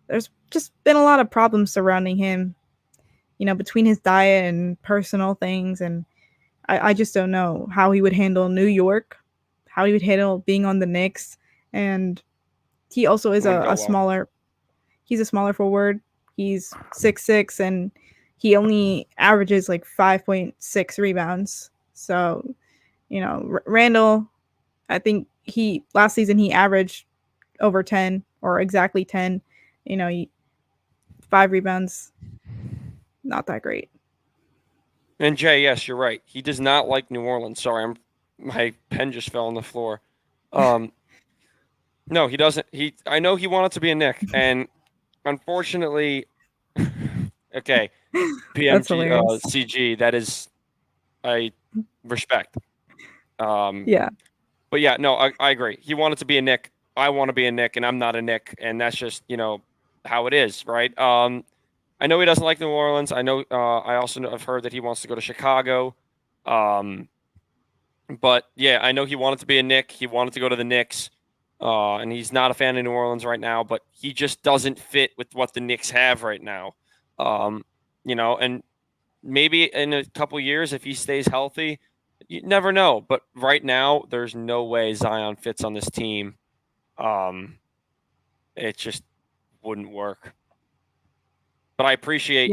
There's just been a lot of problems surrounding him, between his diet and personal things. And I just don't know how he would handle New York, how he would handle being on the Knicks. And he also is It wouldn't go a well. smaller, he's a smaller forward. He's 6'6", and he only averages like 5.6 rebounds. So, Randall, I think last season he averaged over 10 or exactly 10. 5 rebounds, not that great. And Jay, yes, you're right. He does not like New Orleans. Sorry, my pen just fell on the floor. No, he doesn't. I know he wanted to be a Knick, and unfortunately, okay, That's PMG, hilarious. CG. That is, I respect. Yeah. But yeah, no, I agree. He wanted to be a Knick. I want to be a Knick, and I'm not a Knick, and that's just how it is, right? I know he doesn't like New Orleans. I know. I also have heard that he wants to go to Chicago. But yeah, I know he wanted to be a Knick. He wanted to go to the Knicks. And he's not a fan of New Orleans right now, but he just doesn't fit with what the Knicks have right now. And maybe in a couple years, if he stays healthy, you never know. But right now, there's no way Zion fits on this team. It just wouldn't work. But I appreciate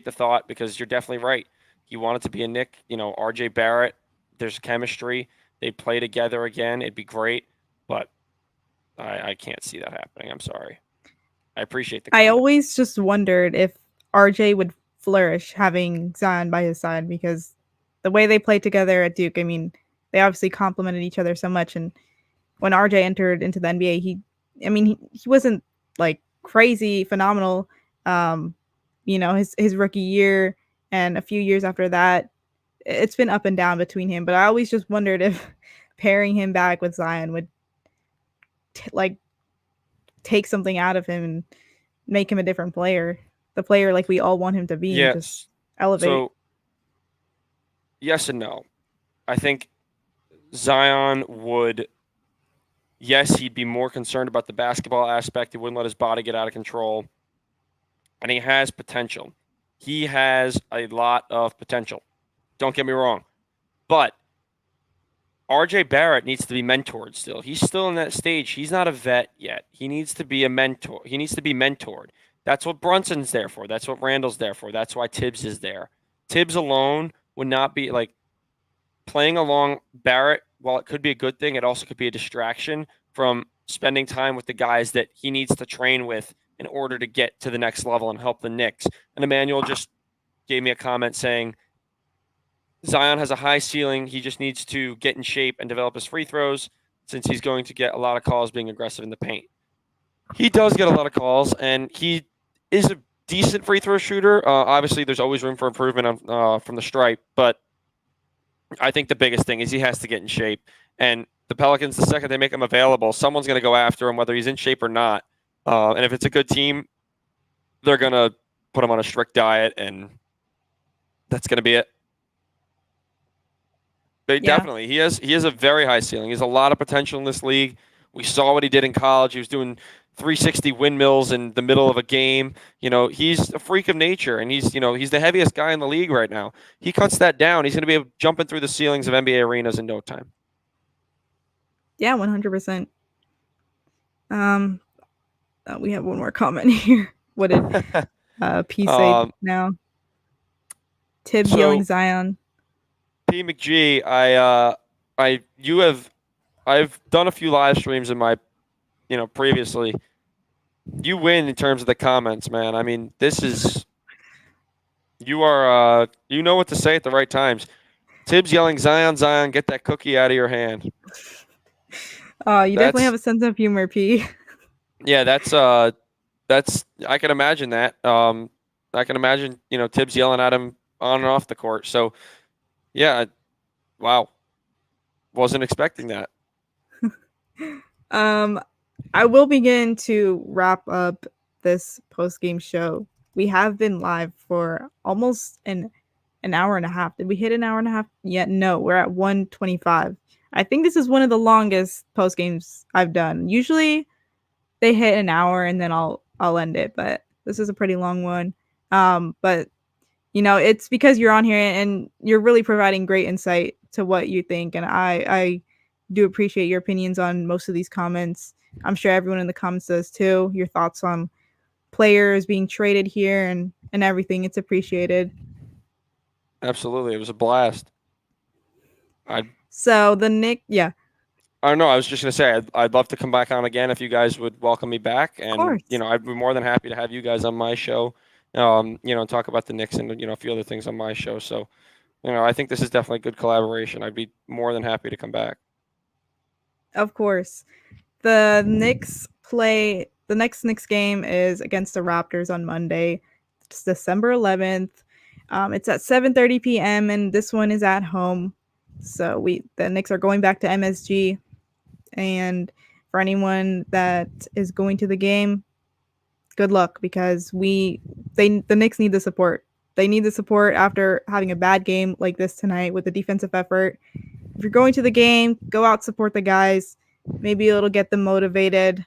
the thought, because you're definitely right. He wanted to be a Knick. RJ Barrett. There's chemistry. They'd play together again. It'd be great. But I can't see that happening. I'm sorry. I appreciate the comment. I always just wondered if RJ would flourish having Zion by his side, because the way they played together at Duke, I mean, they obviously complemented each other so much. And when RJ entered into the NBA, he wasn't like crazy phenomenal. His rookie year and a few years after that, it's been up and down between him. But I always just wondered if pairing him back with Zion would take something out of him and make him a different player, the player like we all want him to be, and just elevate. So, yes and no. I think Zion would. Yes, he'd be more concerned about the basketball aspect. He wouldn't let his body get out of control. And he has potential. He has a lot of potential. Don't get me wrong. But RJ Barrett needs to be mentored still. He's still in that stage. He's not a vet yet. He needs to be a mentor. He needs to be mentored. That's what Brunson's there for. That's what Randall's there for. That's why Tibbs is there. Tibbs alone would not be like playing along Barrett. While it could be a good thing, it also could be a distraction from spending time with the guys that he needs to train with in order to get to the next level and help the Knicks. And Emmanuel just gave me a comment saying Zion has a high ceiling. He just needs to get in shape and develop his free throws, since he's going to get a lot of calls being aggressive in the paint. He does get a lot of calls, and he is a decent free throw shooter. Obviously, there's always room for improvement from the stripe, but I think the biggest thing is he has to get in shape. And the Pelicans, the second they make him available, someone's going to go after him, whether he's in shape or not. And if it's a good team, they're going to put him on a strict diet, and that's going to be it. Definitely. He has a very high ceiling. He has a lot of potential in this league. We saw what he did in college. He was doing 360 windmills in the middle of a game. He's a freak of nature, and he's the heaviest guy in the league right now. He cuts that down, he's going to be jumping through the ceilings of NBA arenas in no time. Yeah, 100%. We have one more comment here. What did P say now? Tibbs yelling Zion. P McG, I've done a few live streams in my, previously. You win in terms of the comments, man. I mean, you are, you know what to say at the right times. Tibbs yelling, Zion, Zion, get that cookie out of your hand. You definitely have a sense of humor, P. Yeah, that's I can imagine that. I can imagine, Tibbs yelling at him on and off the court. So, yeah, wow. Wasn't expecting that. I will begin to wrap up this post-game show. We have been live for almost an hour and a half. Did we hit an hour and a half yet? No, we're at 125. I think this is one of the longest post games I've done. Usually they hit an hour and then I'll end it, but this is a pretty long one. But it's because you're on here and you're really providing great insight to what you think, and I do appreciate your opinions on most of these comments. I'm sure everyone in the comments does too. Your thoughts on players being traded here and everything. It's appreciated. Absolutely. It was a blast. So the Knicks, yeah. I don't know. I was just going to say, I'd love to come back on again if you guys would welcome me back. And, I'd be more than happy to have you guys on my show, and talk about the Knicks and, a few other things on my show. So, I think this is definitely a good collaboration. I'd be more than happy to come back. Of course. The next Knicks game is against the Raptors on Monday. It's December 11th. It's at 7:30 p.m. and this one is at home. So the Knicks are going back to MSG. And for anyone that is going to the game, good luck, because the Knicks need the support. They need the support after having a bad game like this tonight with the defensive effort. If you're going to the game, go out, support the guys. Maybe it'll get them motivated.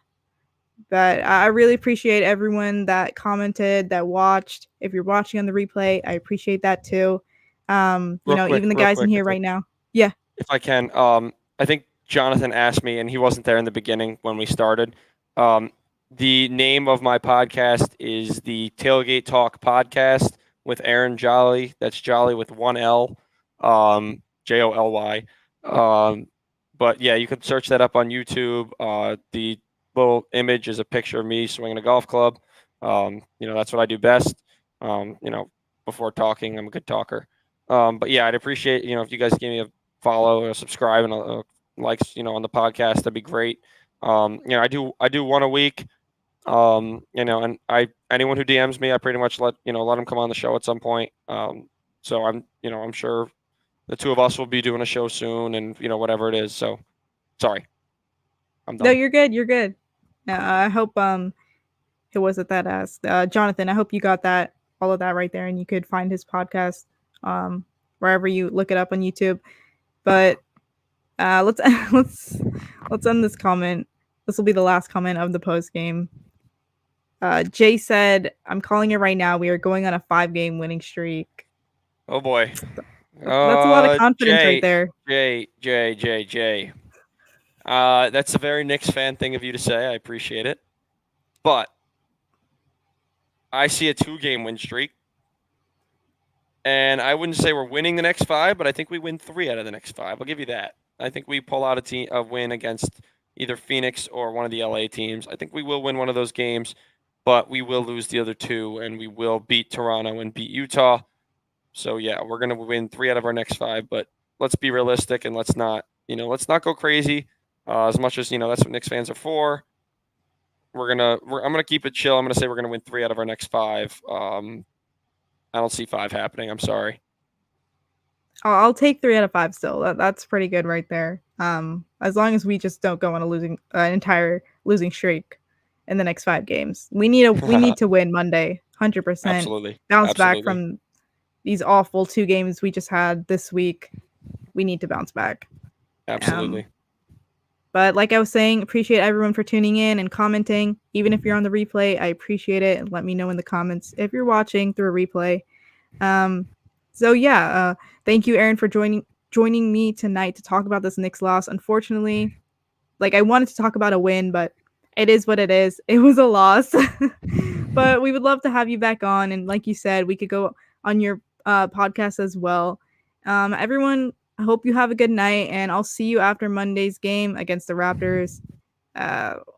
But I really appreciate everyone that commented, that watched. If you're watching on the replay, I appreciate that too. Even the guys in here right now. Yeah. If I can, I think Jonathan asked me, and he wasn't there in the beginning when we started. The name of my podcast is the Tailgate Talk Podcast with Aaron Jolly. That's Jolly with one L, Joly. But yeah, you can search that up on YouTube. The little image is a picture of me swinging a golf club. That's what I do best. Before talking, I'm a good talker. But yeah, I'd appreciate, if you guys give me a follow or subscribe and likes, on the podcast, that'd be great. I do one a week. And anyone who DMs me, I pretty much let them come on the show at some point. So I'm sure the two of us will be doing a show soon, and whatever it is. So sorry, I'm done. No, you're good. You're good. I hope who was it that asked? Jonathan. I hope you got all of that right there, and you could find his podcast wherever you look it up on YouTube. But let's end this comment. This will be the last comment of the post game. Jay said, "I'm calling it right now. We are going on a 5-game winning streak." Oh boy, that's a lot of confidence right there. Jay. That's a very Knicks fan thing of you to say. I appreciate it, but I see a 2-game win streak. And I wouldn't say we're winning the next 5, but I think we win 3 out of the next 5. I'll give you that. I think we pull out a win against either Phoenix or one of the LA teams. I think we will win one of those games, but we will lose the other 2, and we will beat Toronto and beat Utah. So yeah, we're gonna win 3 out of our next 5. But let's be realistic and let's not go crazy. As much as that's what Knicks fans are for. I'm gonna keep it chill. I'm gonna say we're gonna win 3 out of our next 5. I don't see 5 happening. I'm sorry. I'll take 3 out of 5 still. That's pretty good right there. As long as we just don't go on an entire losing streak in the next 5 games. We need to win Monday, 100%. Absolutely. Bounce back from these awful 2 games we just had this week. We need to bounce back. Absolutely. But like I was saying, appreciate everyone for tuning in and commenting. Even if you're on the replay, I appreciate it. And let me know in the comments if you're watching through a replay. So yeah, thank you, Aaron, for joining me tonight to talk about this Knicks loss. Unfortunately, I wanted to talk about a win, but it is what it is. It was a loss. But we would love to have you back on. And like you said, we could go on your podcast as well. Everyone, I hope you have a good night, and I'll see you after Monday's game against the Raptors.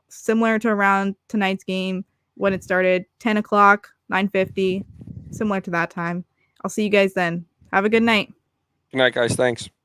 Similar to around tonight's game when it started, 10 o'clock, 9:50, similar to that time. I'll see you guys then. Have a good night. Good night, guys. Thanks.